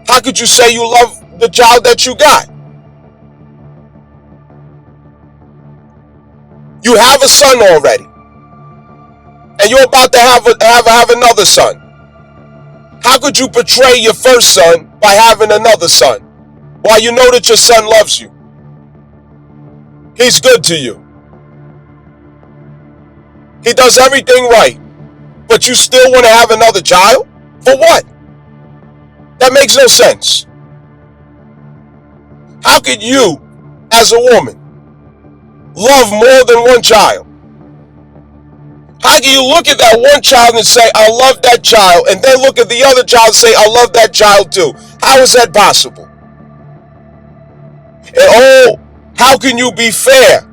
how could you say you love the child that you got? You have a son already, and you're about to have another son. How could you portray your first son by having another son while you know that your son loves you? He's good to you. He does everything right, but you still want to have another child? For what? That makes no sense. How could you, as a woman, love more than one child? How can you look at that one child and say, I love that child, and then look at the other child and say, I love that child too? How is that possible? And how can you be fair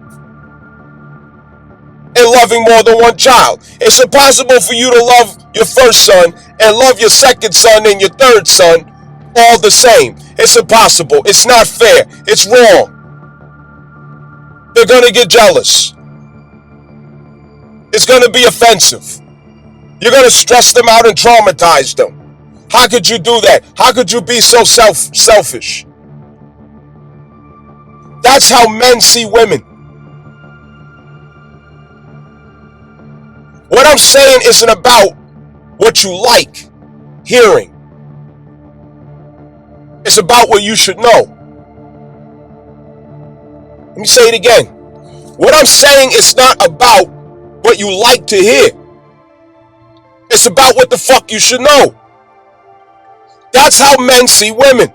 in loving more than one child? It's impossible for you to love your first son and love your second son and your third son all the same. It's impossible. It's not fair. It's wrong. They're going to get jealous. It's going to be offensive. You're going to stress them out and traumatize them. How could you do that? How could you be so selfish? That's how men see women. What I'm saying isn't about what you like hearing. It's about what you should know. Let me say it again. What I'm saying is not about what you like to hear. It's about what the fuck you should know. That's how men see women.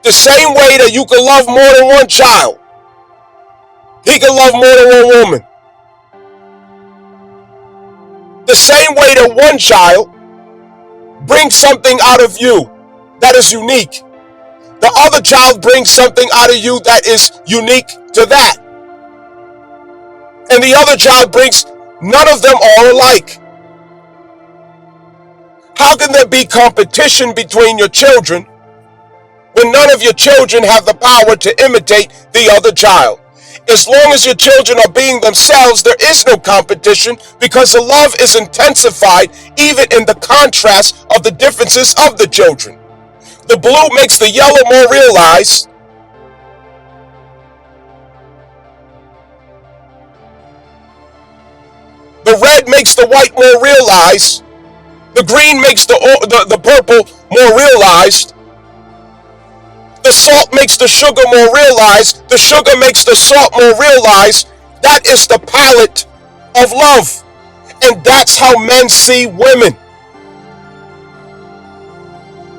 The same way that you can love more than one child, he can love more than one woman. The same way that one child brings something out of you that is unique, the other child brings something out of you that is unique to that. And the other child brings, none of them are alike. How can there be competition between your children when none of your children have the power to imitate the other child? As long as your children are being themselves, there is no competition, because the love is intensified even in the contrast of the differences of the children. The blue makes the yellow more realized. The red makes the white more realized. The green makes the purple more realized. The salt makes the sugar more realized. The sugar makes the salt more realized. That is the palette of love. And that's how men see women.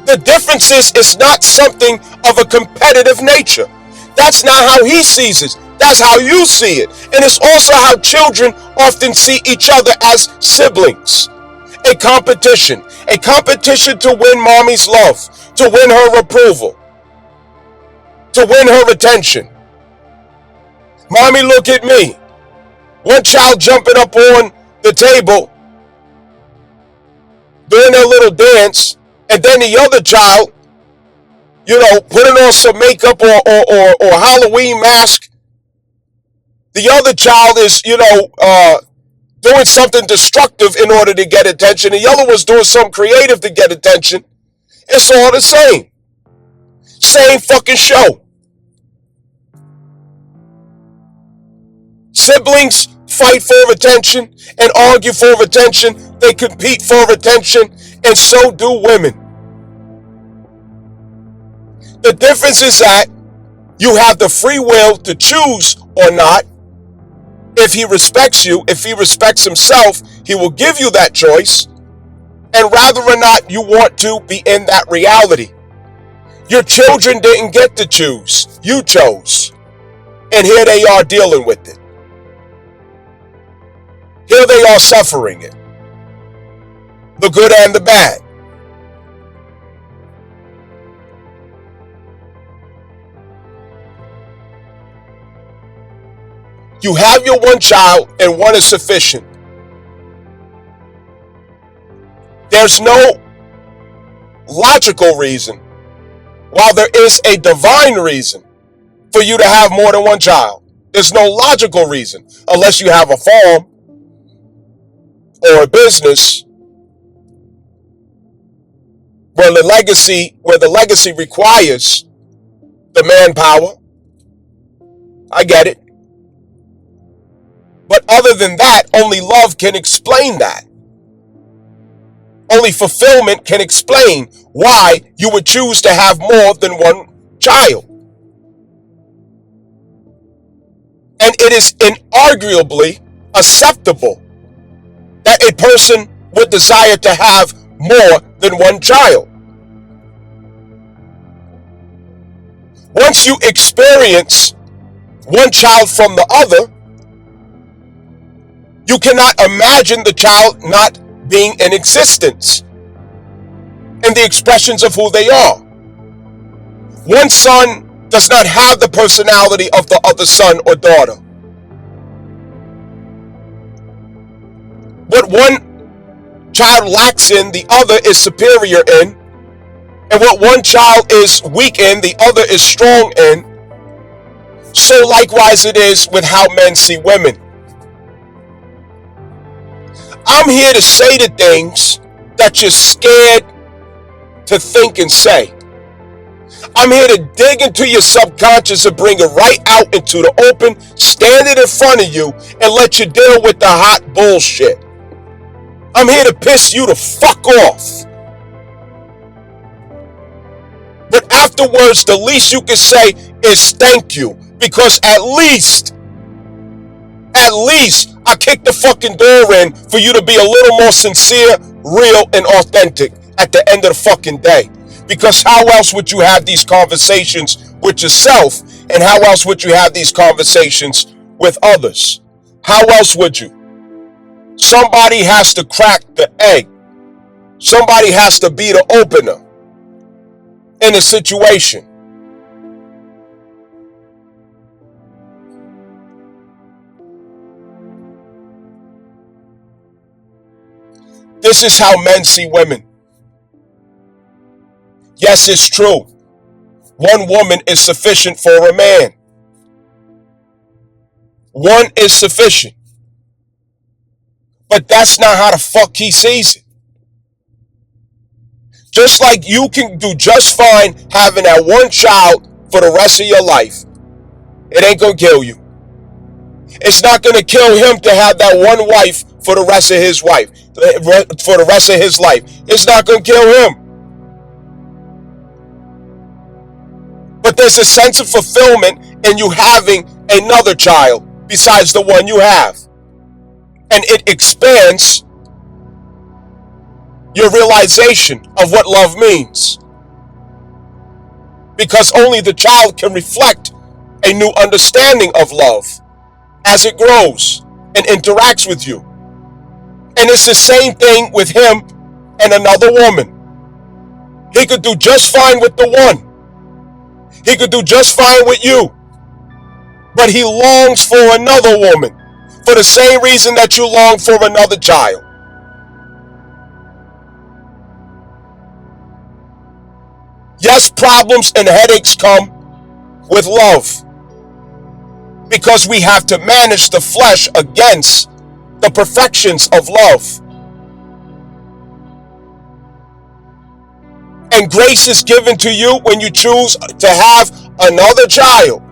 The difference is not something of a competitive nature. That's not how he sees it. That's how you see it. And it's also how children often see each other, as siblings. A competition. A competition to win mommy's love, to win her approval, to win her attention. Mommy, look at me. One child jumping up on the table, doing their little dance, and then the other child, putting on some makeup or Halloween mask. The other child is, doing something destructive in order to get attention. The other was doing something creative to get attention. It's all the same. Same fucking show. Siblings fight for attention and argue for attention. They compete for attention, and so do women. The difference is that you have the free will to choose or not. If he respects you, if he respects himself, he will give you that choice. And whether or not you want to be in that reality. Your children didn't get to choose. You chose. And here they are dealing with it. Here they are suffering it. The good and the bad. You have your one child and one is sufficient. There's no logical reason, while there is a divine reason, for you to have more than one child. There's no logical reason, unless you have a farm or a business where the legacy requires the manpower. I get it. But other than that, only love can explain that. Only fulfillment can explain why you would choose to have more than one child. And it is inarguably acceptable that a person would desire to have more than one child. Once you experience one child from the other, you cannot imagine the child not being in existence and the expressions of who they are. One son does not have the personality of the other son or daughter. What one child lacks in, the other is superior in. And what one child is weak in, the other is strong in. So likewise it is with how men see women. I'm here to say the things that you're scared to think and say. I'm here to dig into your subconscious and bring it right out into the open, stand it in front of you, and let you deal with the hot bullshit. I'm here to piss you the fuck off. But afterwards, the least you can say is thank you. Because at least, I kicked the fucking door in for you to be a little more sincere, real, and authentic at the end of the fucking day. Because how else would you have these conversations with yourself, and how else would you have these conversations with others? How else would you? Somebody has to crack the egg. Somebody has to be the opener in a situation. This is how men see women. Yes, it's true. One woman is sufficient for a man. One is sufficient. But that's not how the fuck he sees it. Just like you can do just fine having that one child for the rest of your life. It ain't gonna kill you. It's not gonna kill him to have that one wife for the rest of his life. For the rest of his life. It's not gonna kill him. But there's a sense of fulfillment in you having another child besides the one you have. And it expands your realization of what love means. Because only the child can reflect a new understanding of love as it grows and interacts with you. And it's the same thing with him and another woman. He could do just fine with the one. He could do just fine with you. But he longs for another woman for the same reason that you long for another child. Yes, problems and headaches come with love because we have to manage the flesh against the perfections of love. And grace is given to you when you choose to have another child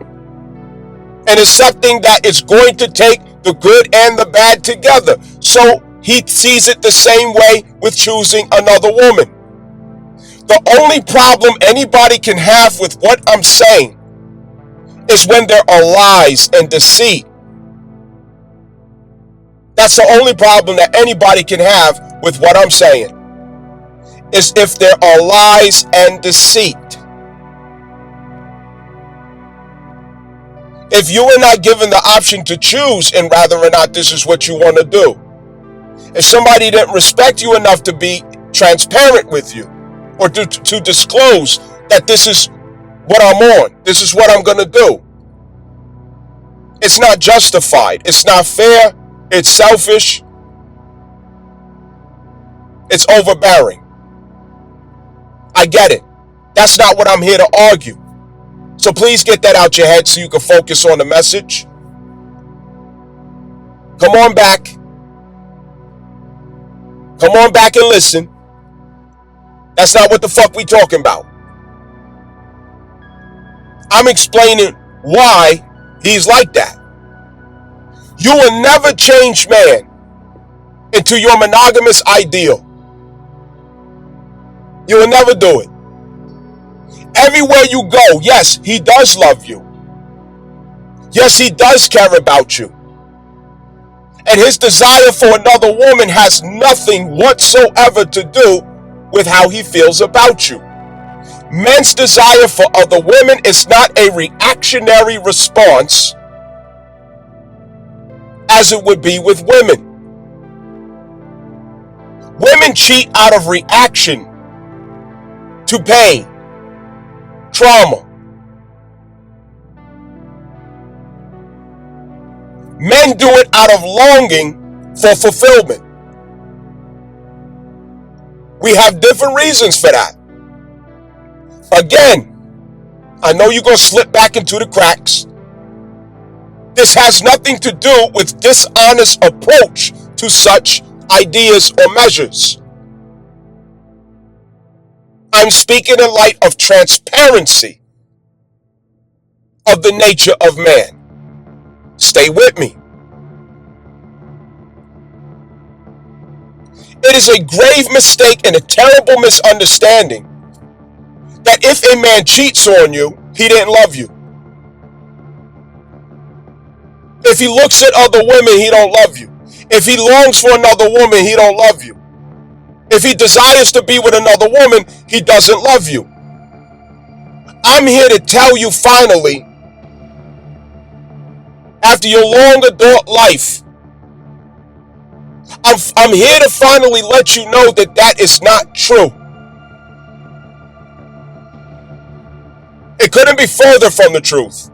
and accepting that it's going to take the good and the bad together. So he sees it the same way with choosing another woman. The only problem anybody can have with what I'm saying is when there are lies and deceit. That's the only problem that anybody can have with what I'm saying, is if there are lies and deceit. If you are not given the option to choose in whether or not this is what you want to do, if somebody didn't respect you enough to be transparent with you or to disclose that this is what I'm on, this is what I'm going to do, it's not justified, it's not fair, it's selfish, it's overbearing. I get it. That's not what I'm here to argue. So please get that out your head so you can focus on the message. Come on back. Come on back and listen. That's not what the fuck we talking about. I'm explaining why he's like that. You will never change man into your monogamous ideal. You will never do it. Everywhere you go, yes, he does love you. Yes, he does care about you. And his desire for another woman has nothing whatsoever to do with how he feels about you. Men's desire for other women is not a reactionary response as it would be with women. Women cheat out of reaction to pain, trauma. Men do it out of longing for fulfillment. We have different reasons for that. Again, I know you're going to slip back into the cracks. This has nothing to do with dishonest approach to such ideas or measures. I'm speaking in light of transparency of the nature of man. Stay with me. It is a grave mistake and a terrible misunderstanding that if a man cheats on you, he didn't love you. If he looks at other women, he don't love you. If he longs for another woman, he don't love you. If he desires to be with another woman, he doesn't love you. I'm here to tell you finally, after your long adult life, I'm here to finally let you know that that is not true. It couldn't be further from the truth.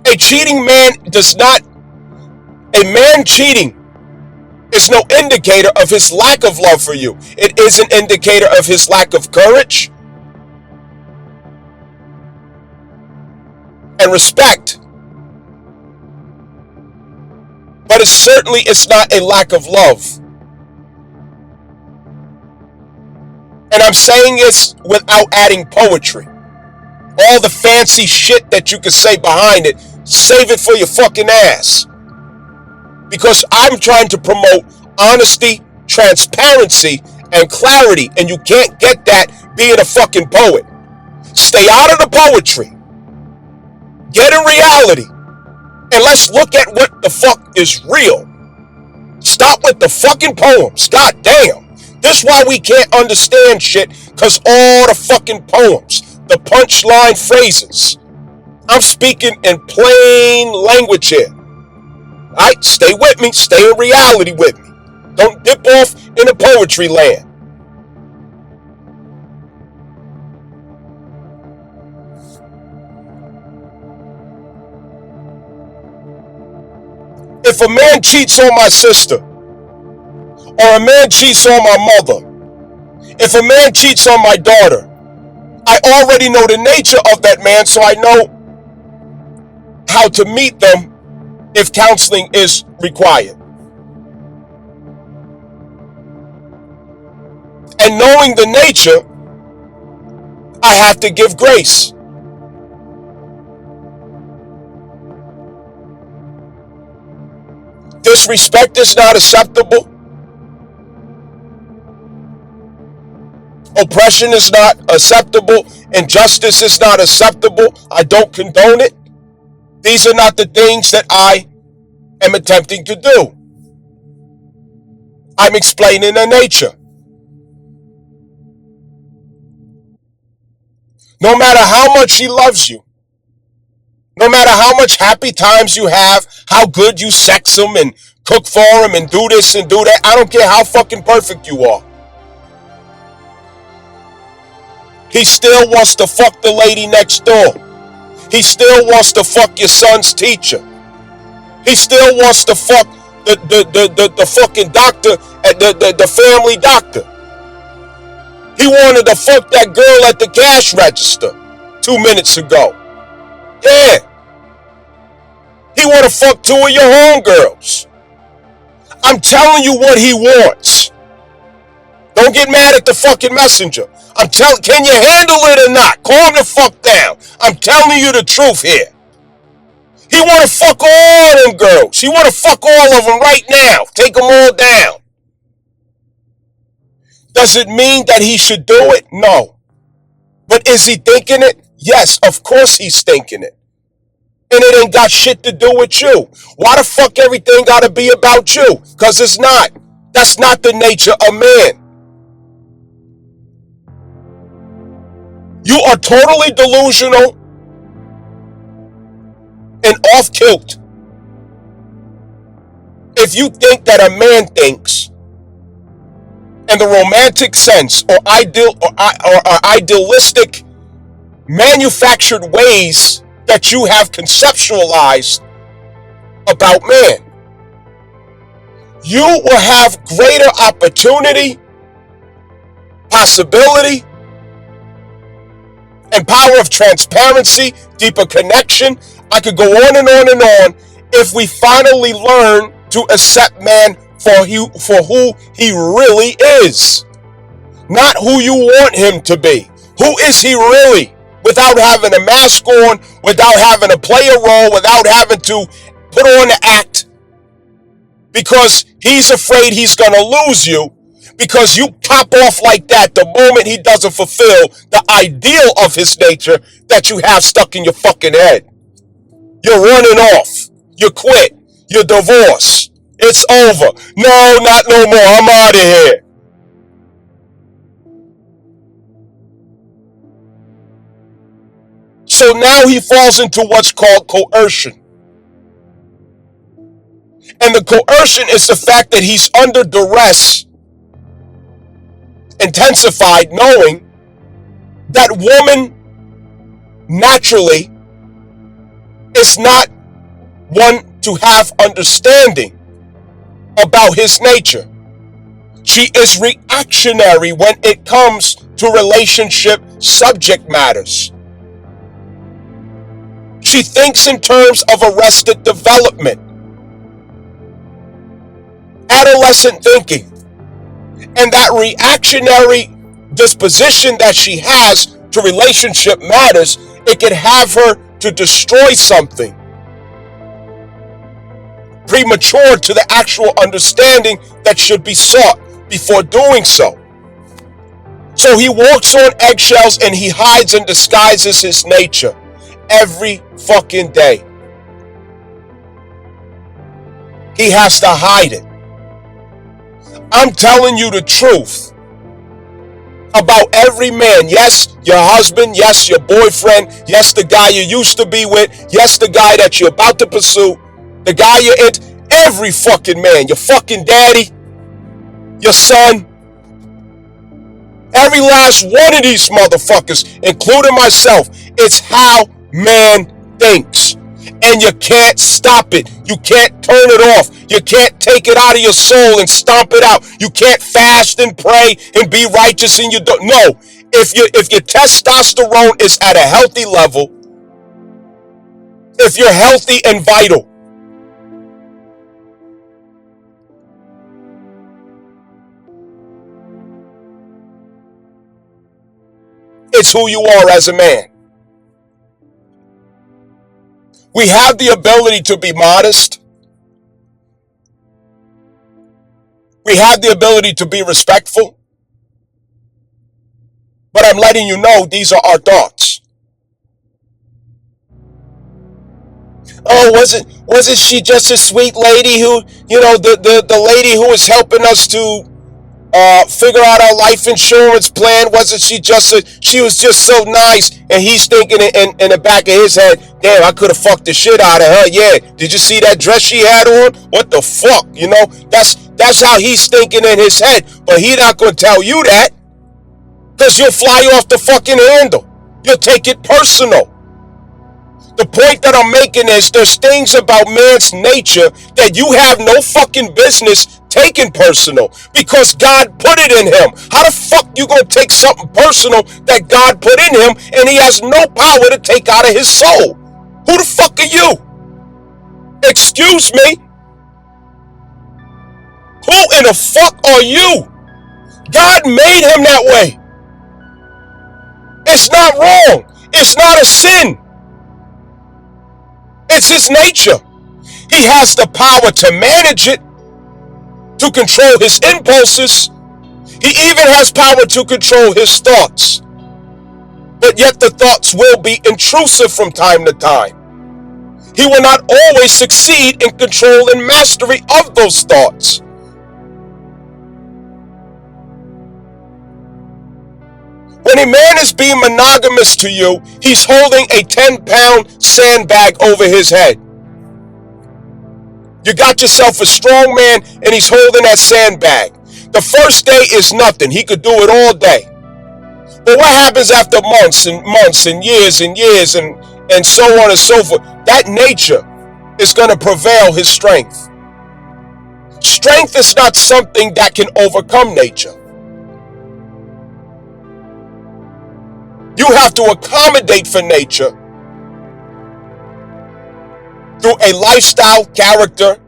A cheating man a man cheating is no indicator of his lack of love for you. It is an indicator of his lack of courage and respect. But it certainly is not a lack of love. And I'm saying this without adding poetry. All the fancy shit that you can say behind it, save it for your fucking ass. Because I'm trying to promote honesty, transparency, and clarity. And you can't get that being a fucking poet. Stay out of the poetry. Get in reality. And let's look at what the fuck is real. Stop with the fucking poems. God damn. This is why we can't understand shit, because all the fucking poems, the punchline phrases. I'm speaking in plain language here. Alright, stay with me. Stay in reality with me. Don't dip off in a poetry land. If a man cheats on my sister, or a man cheats on my mother, if a man cheats on my daughter, I already know the nature of that man, so I know how to meet them if counseling is required. And knowing the nature, I have to give grace. Disrespect is not acceptable. Oppression is not acceptable. Injustice is not acceptable. I don't condone it. These are not the things that I am attempting to do. I'm explaining their nature. No matter how much he loves you, no matter how much happy times you have, how good you sex him and cook for him and do this and do that, I don't care how fucking perfect you are. He still wants to fuck the lady next door. He still wants to fuck your son's teacher. He still wants to fuck the fucking doctor at the family doctor. He wanted to fuck that girl at the cash register 2 minutes ago. Yeah. He want to fuck 2 of your homegirls. I'm telling you what he wants. Don't get mad at the fucking messenger. Can you handle it or not? Calm the fuck down. I'm telling you the truth here. He want to fuck all them girls. He want to fuck all of them right now. Take them all down. Does it mean that he should do it? No. But is he thinking it? Yes, of course he's thinking it. And it ain't got shit to do with you. Why the fuck everything gotta be about you? Because it's not. That's not the nature of man. You are totally delusional and off-kilt if you think that a man thinks in the romantic sense or idealistic manufactured ways that you have conceptualized about man. You will have greater opportunity, possibility, and power of transparency, deeper connection. I could go on and on and on if we finally learn to accept man for who he really is. Not who you want him to be. Who is he really? Without having a mask on, without having to play a role, without having to put on the act. Because he's afraid he's going to lose you. Because you pop off like that the moment he doesn't fulfill the ideal of his nature that you have stuck in your fucking head. You're running off. You quit. You divorce. It's over. No, not no more. I'm out of here. So now he falls into what's called coercion. And the coercion is the fact that he's under duress, intensified, knowing that woman naturally is not one to have understanding about his nature. She is reactionary when it comes to relationship subject matters. She thinks in terms of arrested development, adolescent thinking, and that reactionary disposition that she has to relationship matters, it can have her to destroy something premature to the actual understanding that should be sought before doing so. So he walks on eggshells and he hides and disguises his nature every fucking day. He has to hide it. I'm telling you the truth about every man. Yes, your husband. Yes, your boyfriend. Yes, the guy you used to be with. Yes, the guy that you're about to pursue. The guy you're into. Every fucking man. Your fucking daddy. Your son. Every last one of these motherfuckers, including myself. It's how man thinks. And you can't stop it. You can't turn it off. You can't take it out of your soul and stomp it out. You can't fast and pray and be righteous and you don't. No. If your testosterone is at a healthy level, if you're healthy and vital, it's who you are as a man. We have the ability to be modest. We have the ability to be respectful. But I'm letting you know these are our thoughts. Oh, wasn't she just a sweet lady who, the lady who was helping us to figure out our life insurance plan? Wasn't she she was just so nice? And he's thinking in the back of his head, damn, I could have fucked the shit out of her. Yeah, did you see that dress she had on? What the fuck? That's how he's thinking in his head. But he's not going to tell you that, because you'll fly off the fucking handle. You'll take it personal. The point that I'm making is there's things about man's nature that you have no fucking business taking personal, because God put it in him. How the fuck you gonna take something personal that God put in him and he has no power to take out of his soul? Who the fuck are you? Excuse me? in the fuck are you? God made him that way. It's not wrong. It's not a sin. It's his nature. He has the power to manage it, to control his impulses. He even has power to control his thoughts. But yet the thoughts will be intrusive from time to time. He will not always succeed in control and mastery of those thoughts. When a man is being monogamous to you, he's holding a 10-pound sandbag over his head. You got yourself a strong man and he's holding that sandbag. The first day is nothing. He could do it all day. But what happens after months and months and years and so on and so forth? That nature is going to prevail his strength. Strength is not something that can overcome nature. You have to accommodate for nature through a lifestyle, character,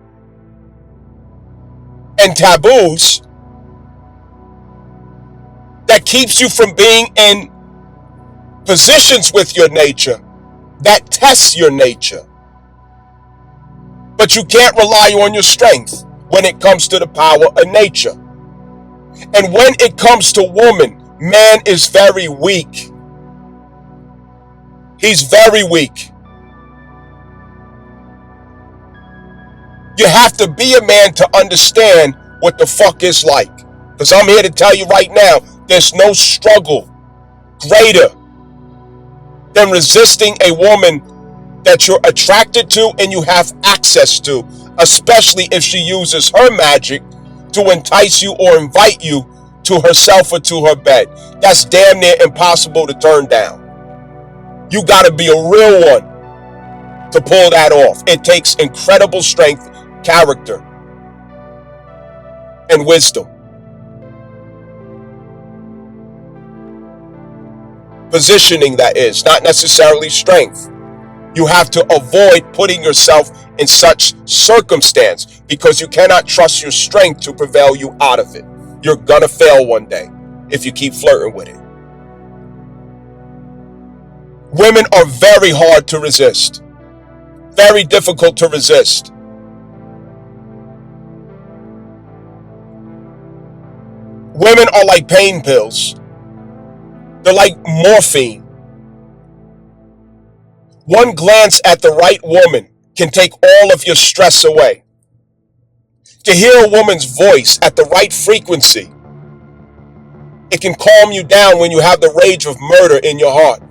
and taboos that keeps you from being in positions with your nature that tests your nature. But you can't rely on your strength when it comes to the power of nature. And when it comes to woman, man is very weak. He's very weak. You have to be a man to understand what the fuck is like. Because I'm here to tell you right now, there's no struggle greater than resisting a woman that you're attracted to and you have access to, especially if she uses her magic to entice you or invite you to herself or to her bed. That's damn near impossible to turn down. You gotta be a real one to pull that off. It takes incredible strength, character, and wisdom. Positioning, that is, not necessarily strength. You have to avoid putting yourself in such circumstance because you cannot trust your strength to prevail you out of it. You're gonna fail one day if you keep flirting with it. Women are very hard to resist. Very difficult to resist. Women are like pain pills. They're like morphine. One glance at the right woman can take all of your stress away. To hear a woman's voice at the right frequency, it can calm you down when you have the rage of murder in your heart.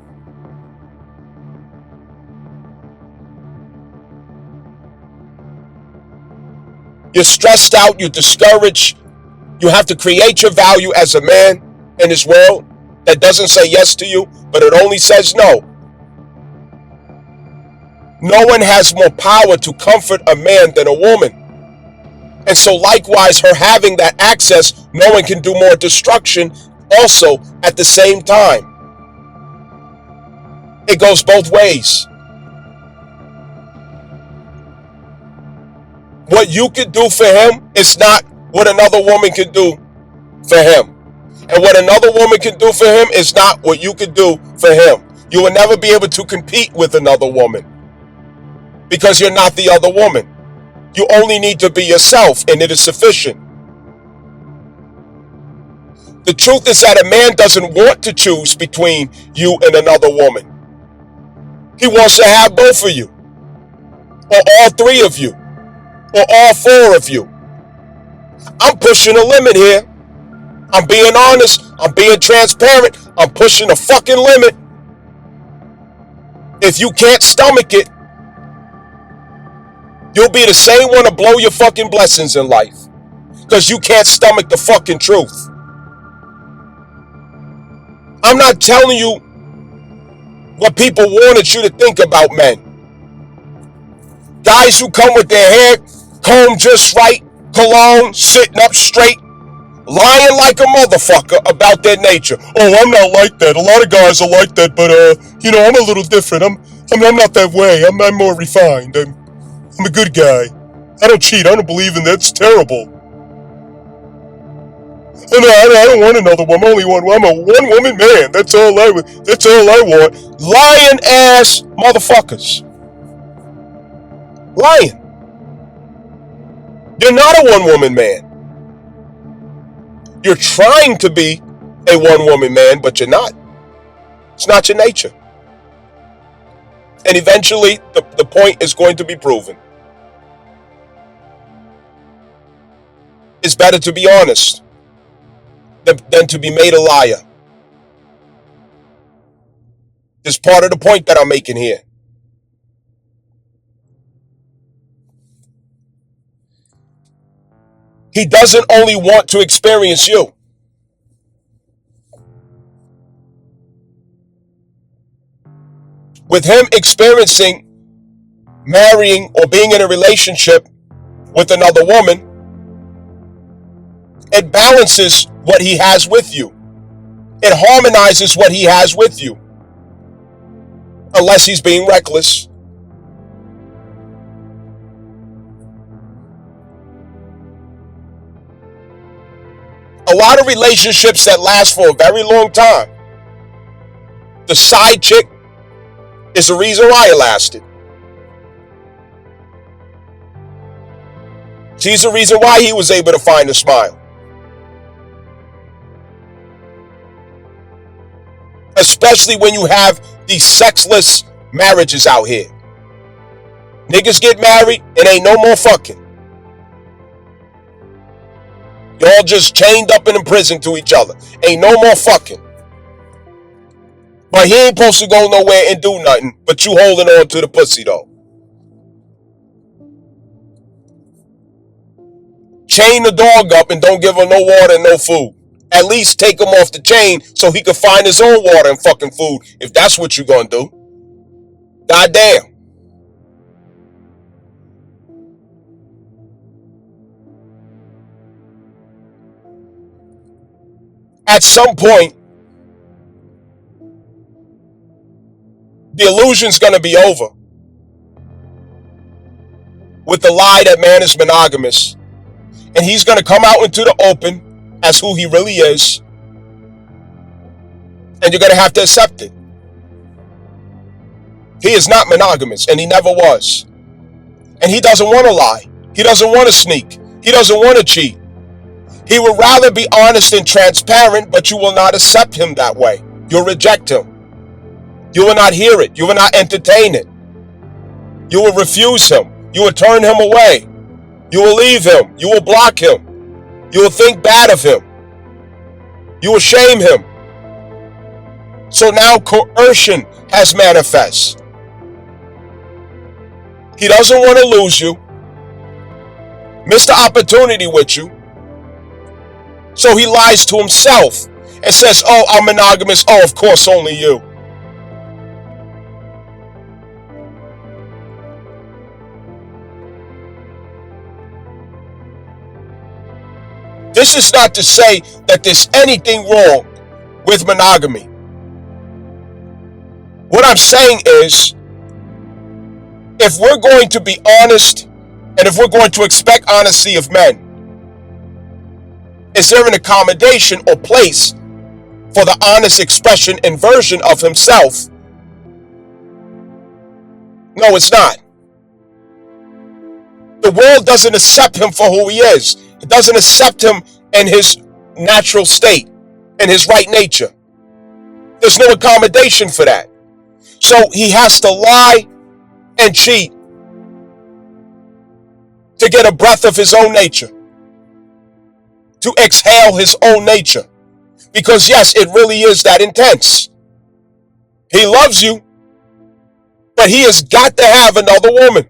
You're stressed out, you're discouraged. You have to create your value as a man in this world that doesn't say yes to you, but it only says no. No one has more power to comfort a man than a woman. And so likewise, her having that access, no one can do more destruction also at the same time. It goes both ways. What you can do for him is not what another woman can do for him. And what another woman can do for him is not what you can do for him. You will never be able to compete with another woman because you're not the other woman. You only need to be yourself, and it is sufficient. The truth is that a man doesn't want to choose between you and another woman. He wants to have both of you, or all three of you, or all four of you. I'm pushing a limit here. I'm being honest. I'm being transparent. I'm pushing a fucking limit. If you can't stomach it, you'll be the same one to blow your fucking blessings in life. Because you can't stomach the fucking truth. I'm not telling you what people wanted you to think about men. Guys who come with their hair combed just right, cologne, sitting up straight, lying like a motherfucker about their nature. Oh, I'm not like that. A lot of guys are like that, but I'm a little different. I'm not that way. I'm more refined. I'm a good guy. I don't cheat. I don't believe in that. It's terrible. Oh, no, I don't want another woman. Only one. I'm a one-woman man. That's all I want. Lying ass motherfuckers. Lying. You're not a one-woman man. You're trying to be a one-woman man, but you're not. It's not your nature. And eventually, the point is going to be proven. It's better to be honest than to be made a liar. It's part of the point that I'm making here. He doesn't only want to experience you. With him experiencing marrying or being in a relationship with another woman, it balances what he has with you. It harmonizes what he has with you. Unless he's being reckless. A lot of relationships that last for a very long time, the side chick is the reason why it lasted. She's the reason why he was able to find a smile. Especially when you have these sexless marriages out here. Niggas get married and ain't no more fucking. Y'all just chained up and imprisoned to each other. Ain't no more fucking. But he ain't supposed to go nowhere and do nothing, but you holding on to the pussy though. Chain the dog up and don't give her no water and no food. At least take him off the chain so he can find his own water and fucking food, if that's what you're gonna do. Goddamn. At some point, the illusion's gonna be over with the lie that man is monogamous. And he's gonna come out into the open as who he really is. And you're gonna have to accept it. He is not monogamous, and he never was. And he doesn't want to lie. He doesn't want to sneak. He doesn't want to cheat. He would rather be honest and transparent, but you will not accept him that way. You'll reject him. You will not hear it. You will not entertain it. You will refuse him. You will turn him away. You will leave him. You will block him. You will think bad of him. You will shame him. So now coercion has manifest. He doesn't want to lose you. Miss the opportunity with you. So he lies to himself and says, oh, I'm monogamous. Oh, of course, only you. This is not to say that there's anything wrong with monogamy. What I'm saying is, if we're going to be honest, and if we're going to expect honesty of men, is there an accommodation or place for the honest expression and version of himself? No, it's not. The world doesn't accept him for who he is. It doesn't accept him in his natural state, in his right nature. There's no accommodation for that. So he has to lie and cheat to get a breath of his own nature, to exhale his own nature. Because yes, it really is that intense. He loves you, but he has got to have another woman.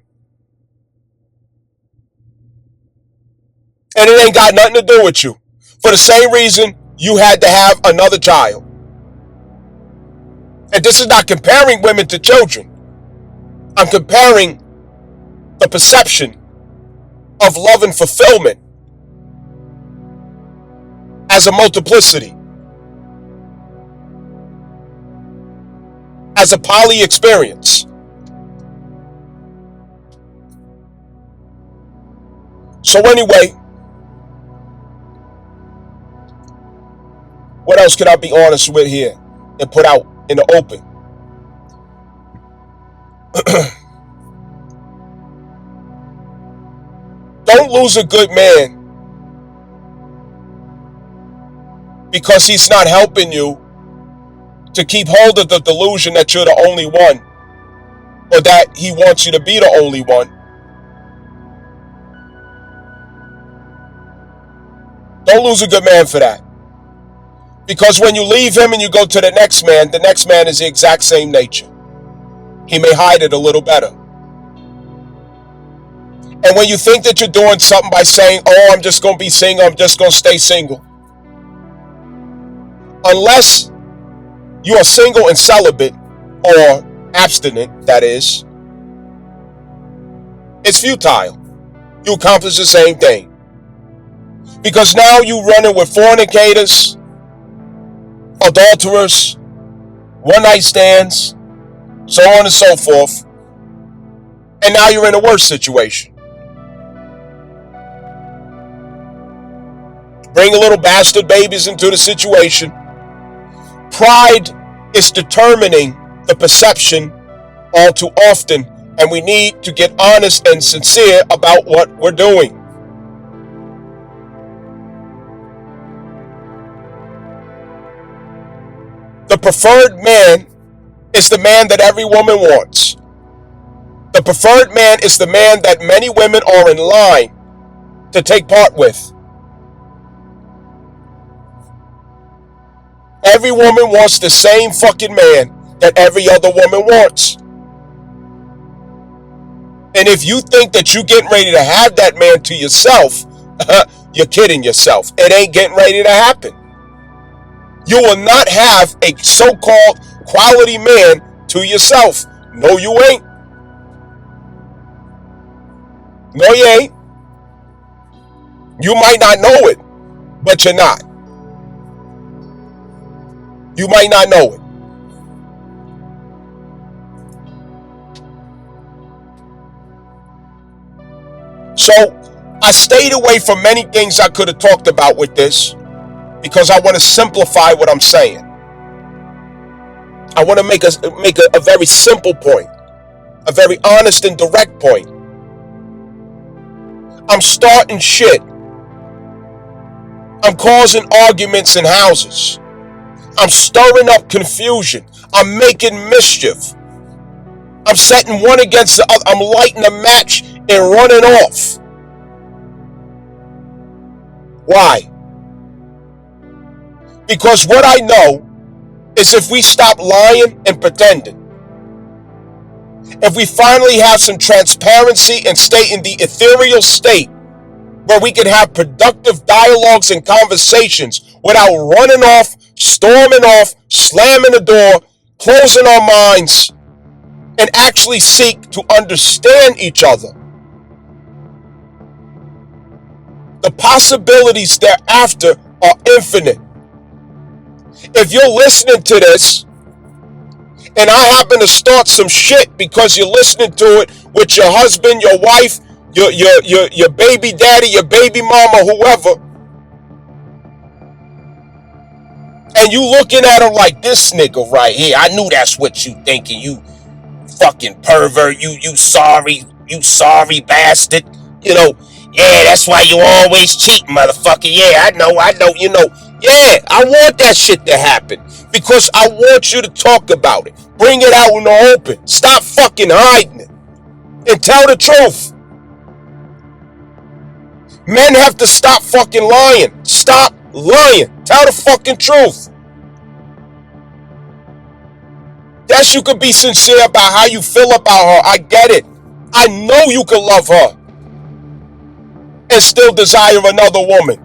And it ain't got nothing to do with you. For the same reason you had to have another child. And this is not comparing women to children. I'm comparing the perception of love and fulfillment as a multiplicity, as a poly experience. So anyway, else can I be honest with here and put out in the open? Don't lose a good man because he's not helping you to keep hold of the delusion that you're the only one, or that he wants you to be the only one. Don't lose a good man for that. Because when you leave him and you go to the next man is the exact same nature. He may hide it a little better. And when you think that you're doing something by saying, oh, I'm just going to be single, I'm just going to stay single. Unless you are single and celibate, or abstinent, that is, it's futile. You accomplish the same thing. Because now you're running with fornicators, adulterers, one-night stands, so on and so forth. And now you're in a worse situation. Bring a little bastard babies into the situation. Pride is determining the perception all too often, and we need to get honest and sincere about what we're doing. The preferred man is the man that every woman wants. The preferred man is the man that many women are in line to take part with. Every woman wants the same fucking man that every other woman wants. And if you think that you're getting ready to have that man to yourself, you're kidding yourself. It ain't getting ready to happen. You will not have a so-called quality man to yourself. No, you ain't. No, you ain't. You might not know it, but you're not. You might not know it. So I stayed away from many things I could have talked about with this because I want to simplify what I'm saying. I want to make a very simple point, a very honest and direct point. I'm starting shit. I'm causing arguments in houses. I'm stirring up confusion. I'm making mischief. I'm setting one against the other. I'm lighting a match and running off. Why? Because what I know is if we stop lying and pretending, if we finally have some transparency and stay in the ethereal state where we can have productive dialogues and conversations without running off, storming off, slamming the door, closing our minds, and actually seek to understand each other, the possibilities thereafter are infinite. If you're listening to this and I happen to start some shit because you're listening to it with your husband, your wife, your baby daddy, your baby mama, whoever, and you looking at him like, this nigga right here, I knew that's what you thinking, you fucking pervert, you sorry bastard, yeah, that's why you always cheat, motherfucker, yeah, I know, yeah, I want that shit to happen, because I want you to talk about it, bring it out in the open, stop fucking hiding it, and tell the truth. Men have to stop fucking lying, stop lying, tell the fucking truth. Yes, you could be sincere about how you feel about her. I get it. I know you can love her and still desire another woman.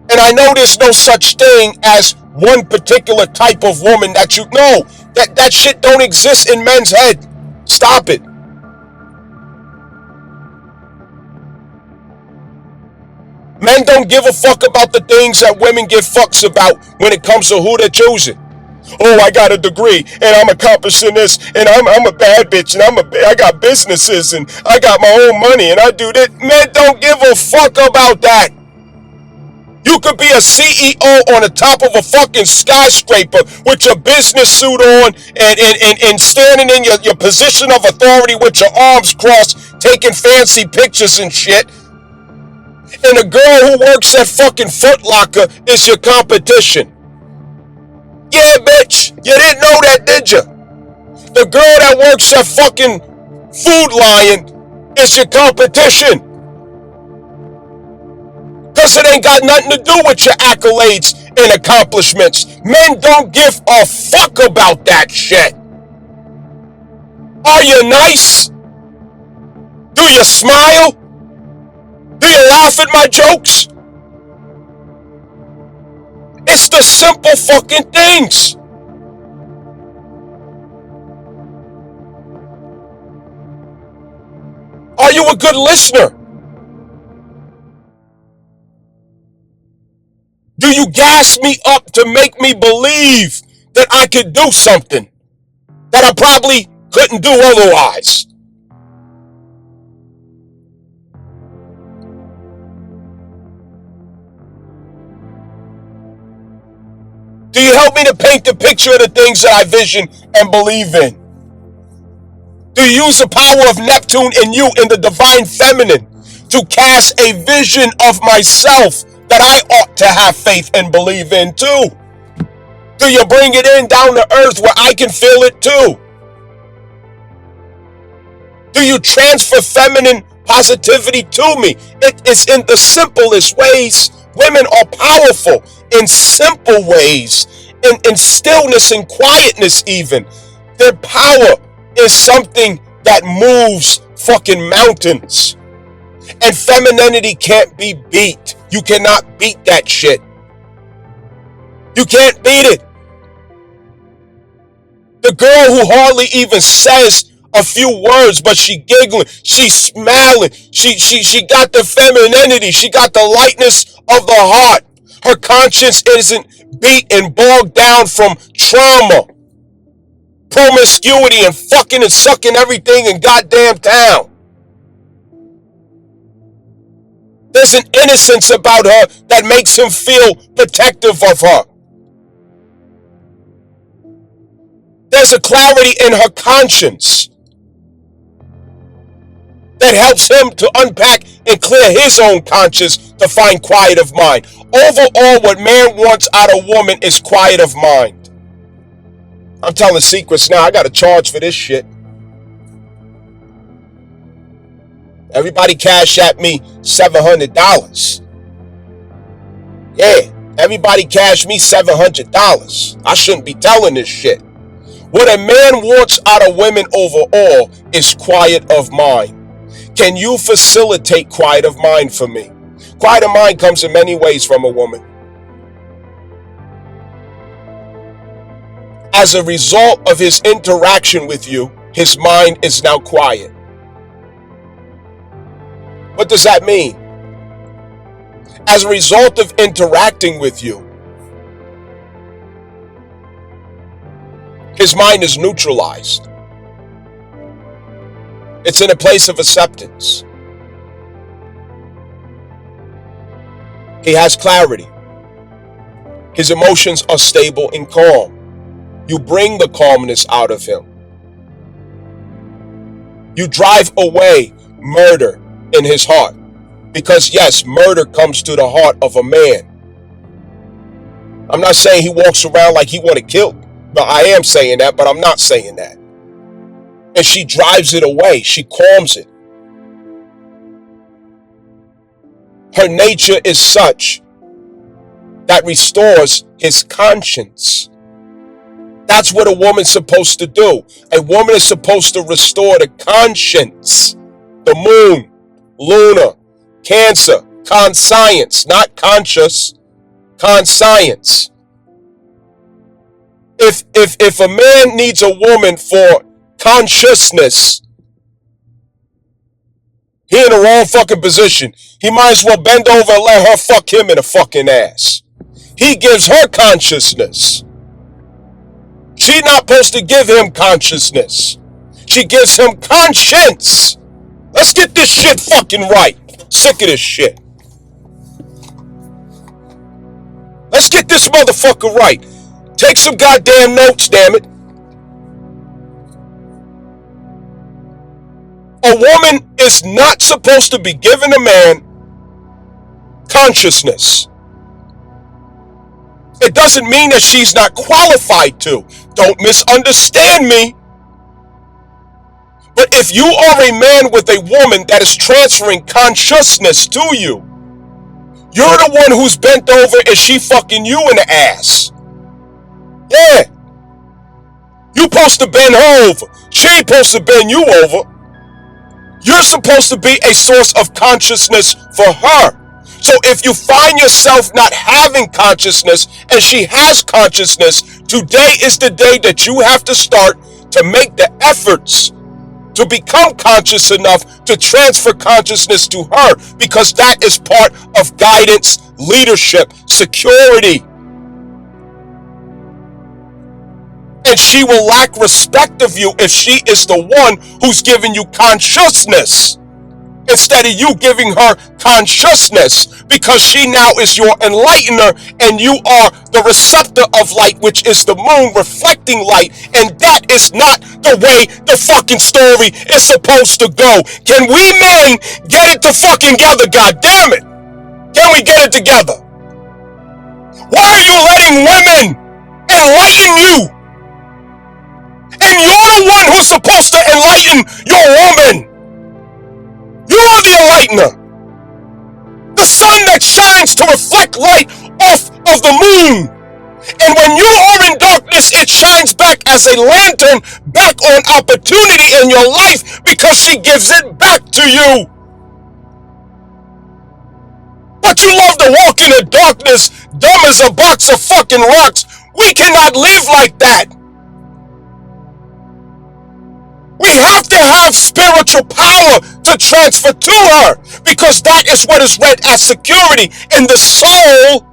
And I know there's no such thing as one particular type of woman that you know. That shit don't exist in men's head. Stop it. Men don't give a fuck about the things that women give fucks about when it comes to who they're choosing. Oh, I got a degree and I'm accomplishing this and I'm a bad bitch and I got businesses and I got my own money and I do that. Men don't give a fuck about that. You could be a CEO on the top of a fucking skyscraper with your business suit on and standing in your position of authority with your arms crossed, taking fancy pictures and shit. And the girl who works at fucking Foot Locker is your competition. Yeah, bitch, you didn't know that, did you? The girl that works at fucking Food Lion is your competition. Because it ain't got nothing to do with your accolades and accomplishments. Men don't give a fuck about that shit. Are you nice? Do you smile? Do you laugh at my jokes? It's the simple fucking things. Are you a good listener? Do you gas me up to make me believe that I could do something that I probably couldn't do otherwise? Do you help me to paint the picture of the things that I vision and believe in? Do you use the power of Neptune in you, in the divine feminine, to cast a vision of myself that I ought to have faith and believe in too? Do you bring it in down to earth where I can feel it too? Do you transfer feminine positivity to me? It is in the simplest ways. Women are powerful in simple ways, in stillness and quietness even. Their power is something that moves fucking mountains. And femininity can't be beat. You cannot beat that shit. You can't beat it. The girl who hardly even says a few words, but she giggling, she's smiling, she got the femininity, she got the lightness of the heart. Her conscience isn't beat and bogged down from trauma, promiscuity, and fucking and sucking everything in goddamn town. There's an innocence about her that makes him feel protective of her. There's a clarity in her conscience that helps him to unpack and clear his own conscience to find quiet of mind. Overall, what man wants out of woman is quiet of mind. I'm telling secrets now. I got to charge for this shit. Everybody cash at me $700. Yeah, everybody cash me $700. I shouldn't be telling this shit. What a man wants out of women overall is quiet of mind. Can you facilitate quiet of mind for me? Quiet of mind comes in many ways from a woman. As a result of his interaction with you, his mind is now quiet. What does that mean? As a result of interacting with you, his mind is neutralized. It's in a place of acceptance. He has clarity. His emotions are stable and calm. You bring the calmness out of him. You drive away murder in his heart. Because yes, murder comes to the heart of a man. I'm not saying he walks around like he want to kill. But I am saying that, but I'm not saying that. And she drives it away. She calms it. Her nature is such that restores his conscience. That's what a woman's supposed to do. A woman is supposed to restore the conscience. The moon, Luna, Cancer, conscience, not conscious, conscience. If a man needs a woman for consciousness, he in the wrong fucking position. He might as well bend over and let her fuck him in the fucking ass. He gives her consciousness. She not supposed to give him consciousness. She gives him conscience. Let's get this shit fucking right. Sick of this shit. Let's get this motherfucker right. Take some goddamn notes, damn it. A woman is not supposed to be giving a man consciousness. It doesn't mean that she's not qualified to. Don't misunderstand me. But if you are a man with a woman that is transferring consciousness to you, you're the one who's bent over and she fucking you in the ass. Yeah. You supposed to bend her over. She ain't supposed to bend you over. You're supposed to be a source of consciousness for her. So if you find yourself not having consciousness and she has consciousness, today is the day that you have to start to make the efforts to become conscious enough to transfer consciousness to her, because that is part of guidance, leadership, security. And she will lack respect of you if she is the one who's giving you consciousness instead of you giving her consciousness, because she now is your enlightener and you are the receptor of light, which is the moon reflecting light, and that is not the way the fucking story is supposed to go. Can we men get it to fucking together, goddammit? Can we get it together? Why are you letting women enlighten you? And you're the one who's supposed to enlighten your woman. You are the enlightener. The sun that shines to reflect light off of the moon. And when you are in darkness, it shines back as a lantern back on opportunity in your life, because she gives it back to you. But you love to walk in the darkness, dumb as a box of fucking rocks. We cannot live like that. We have to have spiritual power to transfer to her, because that is what is read as security in the soul.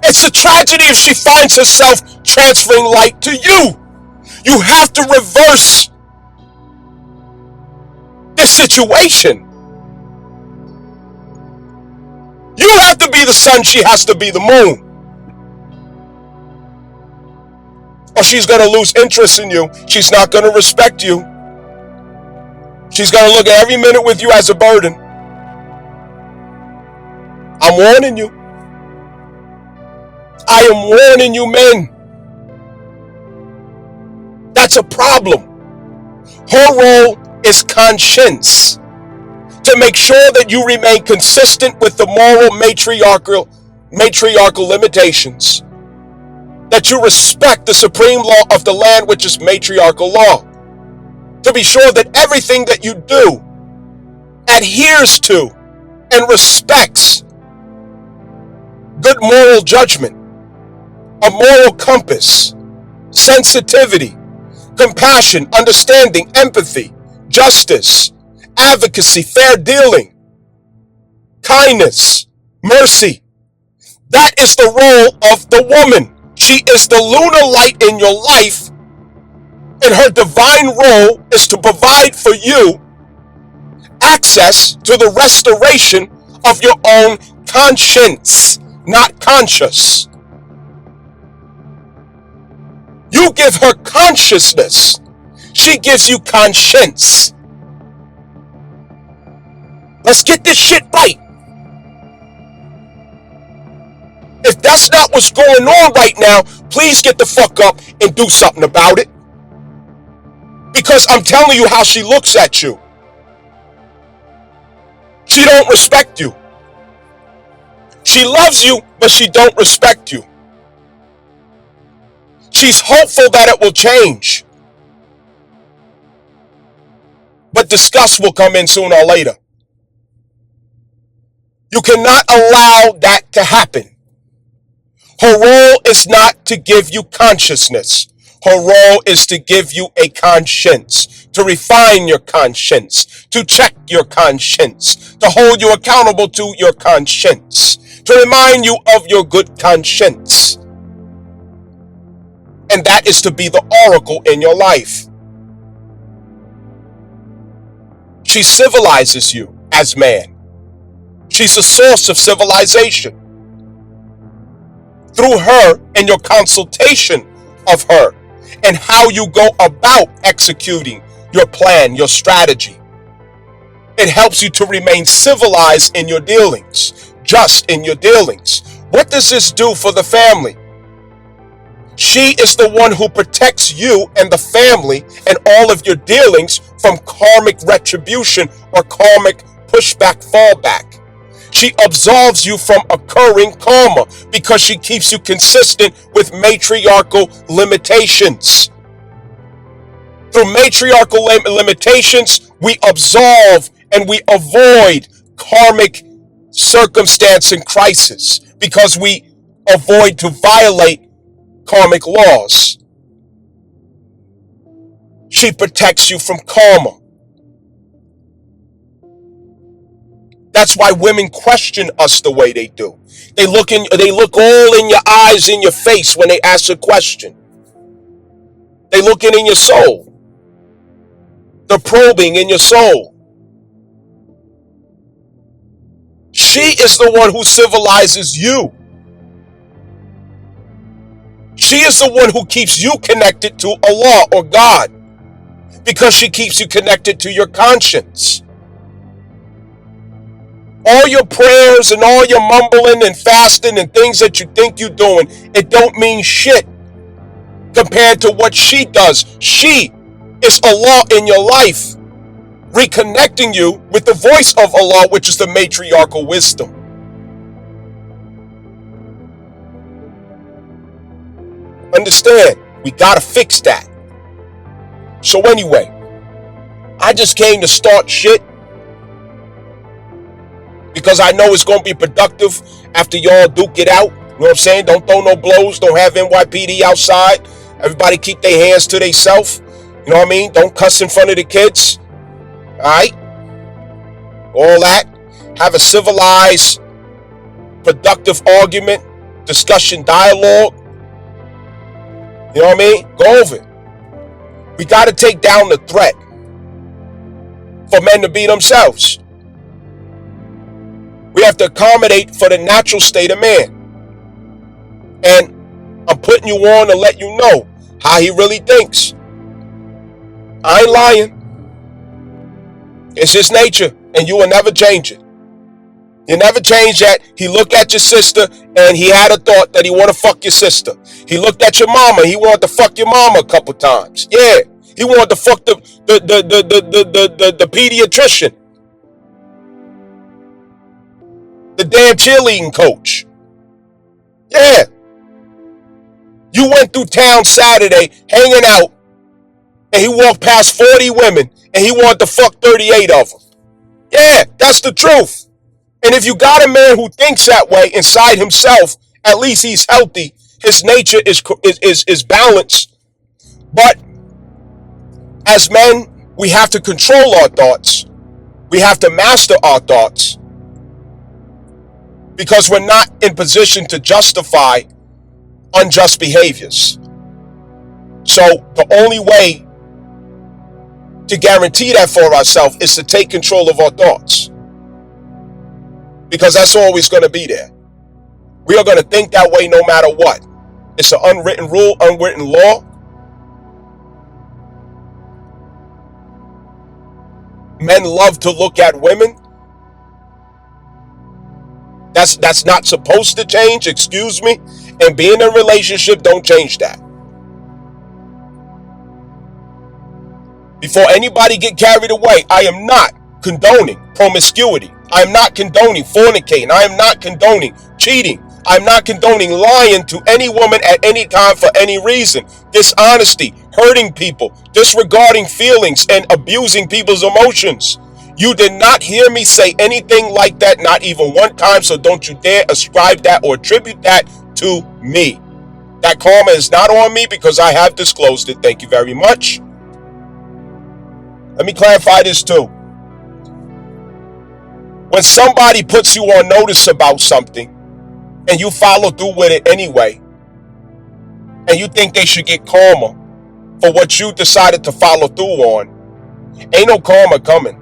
It's a tragedy if she finds herself transferring light to you. You have to reverse this situation. You have to be the sun, she has to be the moon. Or she's going to lose interest in you. She's not going to respect you. She's going to look at every minute with you as a burden. I'm warning you. I am warning you, men. That's a problem. Her role is conscience, to make sure that you remain consistent with the moral matriarchal limitations, that you respect the supreme law of the land, which is matriarchal law, to be sure that everything that you do adheres to and respects good moral judgment, a moral compass, sensitivity, compassion, understanding, empathy, justice, advocacy, fair dealing, kindness, mercy. That is the role of the woman. She is the lunar light in your life, and her divine role is to provide for you access to the restoration of your own conscience, not conscious. You give her consciousness. She gives you conscience. Let's get this shit right. If that's not what's going on right now, please get the fuck up and do something about it. Because I'm telling you how she looks at you. She don't respect you. She loves you, but she don't respect you. She's hopeful that it will change. But disgust will come in sooner or later. You cannot allow that to happen. Her role is not to give you consciousness. Her role is to give you a conscience, to refine your conscience, to check your conscience, to hold you accountable to your conscience, to remind you of your good conscience. And that is to be the oracle in your life. She civilizes you as man. She's the source of civilization. Through her and your consultation of her and how you go about executing your plan, your strategy, it helps you to remain civilized in your dealings, just in your dealings. What does this do for the family? She is the one who protects you and the family and all of your dealings from karmic retribution or karmic pushback, fallback. She absolves you from occurring karma because she keeps you consistent with matriarchal limitations. Through matriarchal limitations, we absolve and we avoid karmic circumstance and crisis because we avoid to violate karmic laws. She protects you from karma. That's why women question us the way they do. They look all in your eyes, in your face when they ask a question. They looking in your soul. They're probing in your soul. She is the one who civilizes you. She is the one who keeps you connected to Allah or God because she keeps you connected to your conscience. All your prayers and all your mumbling and fasting and things that you think you're doing, it don't mean shit compared to what she does. She is Allah in your life, reconnecting you with the voice of Allah, which is the matriarchal wisdom. Understand, we gotta fix that. So anyway, I just came to start shit because I know it's gonna be productive after y'all duke it out. You know what I'm saying? Don't throw no blows. Don't have NYPD outside. Everybody keep their hands to themselves. You know what I mean? Don't cuss in front of the kids. All right? All that. Have a civilized, productive argument, discussion, dialogue. You know what I mean? Go over it. We got to take down the threat for men to be themselves. We have to accommodate for the natural state of man. And I'm putting you on to let you know how he really thinks. I ain't lying. It's his nature, and you will never change it. You never change that. He looked at your sister, and he had a thought that he want to fuck your sister. He looked at your mama. He wanted to fuck your mama a couple times. Yeah, he wanted to fuck the pediatrician, the damn cheerleading coach. Yeah. You went through town Saturday hanging out, and he walked past 40 women, and he wanted to fuck 38 of them. Yeah, that's the truth. And if you got a man who thinks that way inside himself, at least he's healthy. His nature is balanced. But as men, we have to control our thoughts. We have to master our thoughts. Because we're not in position to justify unjust behaviors. So the only way to guarantee that for ourselves is to take control of our thoughts. Because that's always going to be there. We are going to think that way no matter what. It's an unwritten rule, unwritten law. Men love to look at women. That's not supposed to change, excuse me. And being in a relationship don't change that. Before anybody get carried away, I am not condoning promiscuity. I am not condoning fornicating. I am not condoning cheating. I'm not condoning lying to any woman at any time for any reason. Dishonesty, hurting people, disregarding feelings, and abusing people's emotions. You did not hear me say anything like that, not even one time, so don't you dare ascribe that or attribute that to me. That karma is not on me because I have disclosed it. Thank you very much. Let me clarify this too. When somebody puts you on notice about something and you follow through with it anyway, and you think they should get karma for what you decided to follow through on, ain't no karma coming.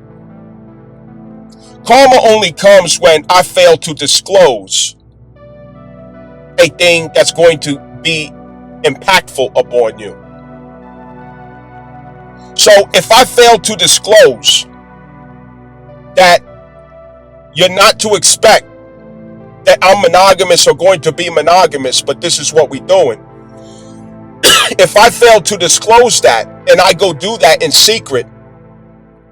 Karma only comes when I fail to disclose a thing that's going to be impactful upon you. So if I fail to disclose that you're not to expect that I'm monogamous or going to be monogamous, but this is what we're doing. If I fail to disclose that and I go do that in secret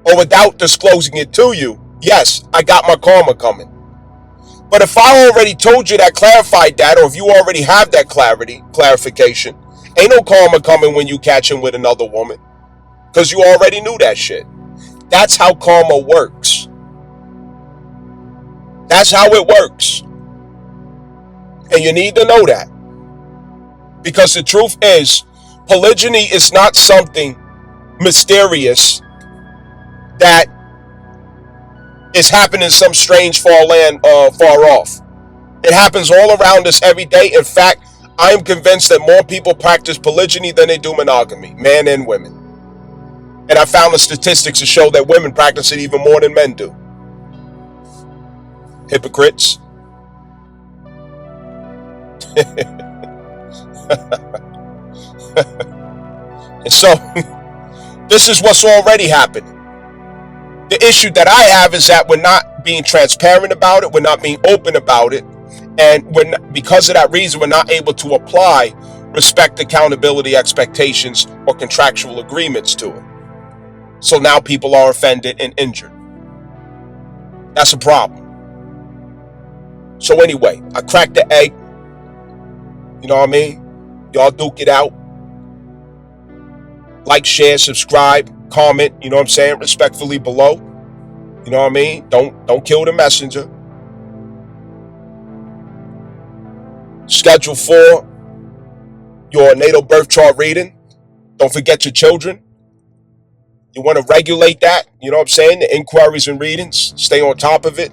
or without disclosing it to you, yes, I got my karma coming. But if I already told you that, clarified that, or if you already have that clarification, ain't no karma coming when you catch him with another woman, because you already knew that shit. That's how karma works. That's how it works. And you need to know that. Because the truth is, polygyny is not something mysterious that is happening in some strange far land far off. It happens all around us every day. In fact, I am convinced that more people practice polygyny than they do monogamy, men and women. And I found the statistics to show that women practice it even more than men do. Hypocrites. And so, this is what's already happening. The issue that I have is that we're not being transparent about it. We're not being open about it. And because of that reason, we're not able to apply respect, accountability, expectations, or contractual agreements to it. So now people are offended and injured. That's a problem. So anyway, I cracked the egg. You know what I mean? Y'all duke it out. Like, share, subscribe, comment, you know what I'm saying, respectfully below. You know what I mean? Don't kill the messenger. Schedule for your natal birth chart reading. Don't forget your children. You want to regulate that, you know what I'm saying? The inquiries and readings. Stay on top of it.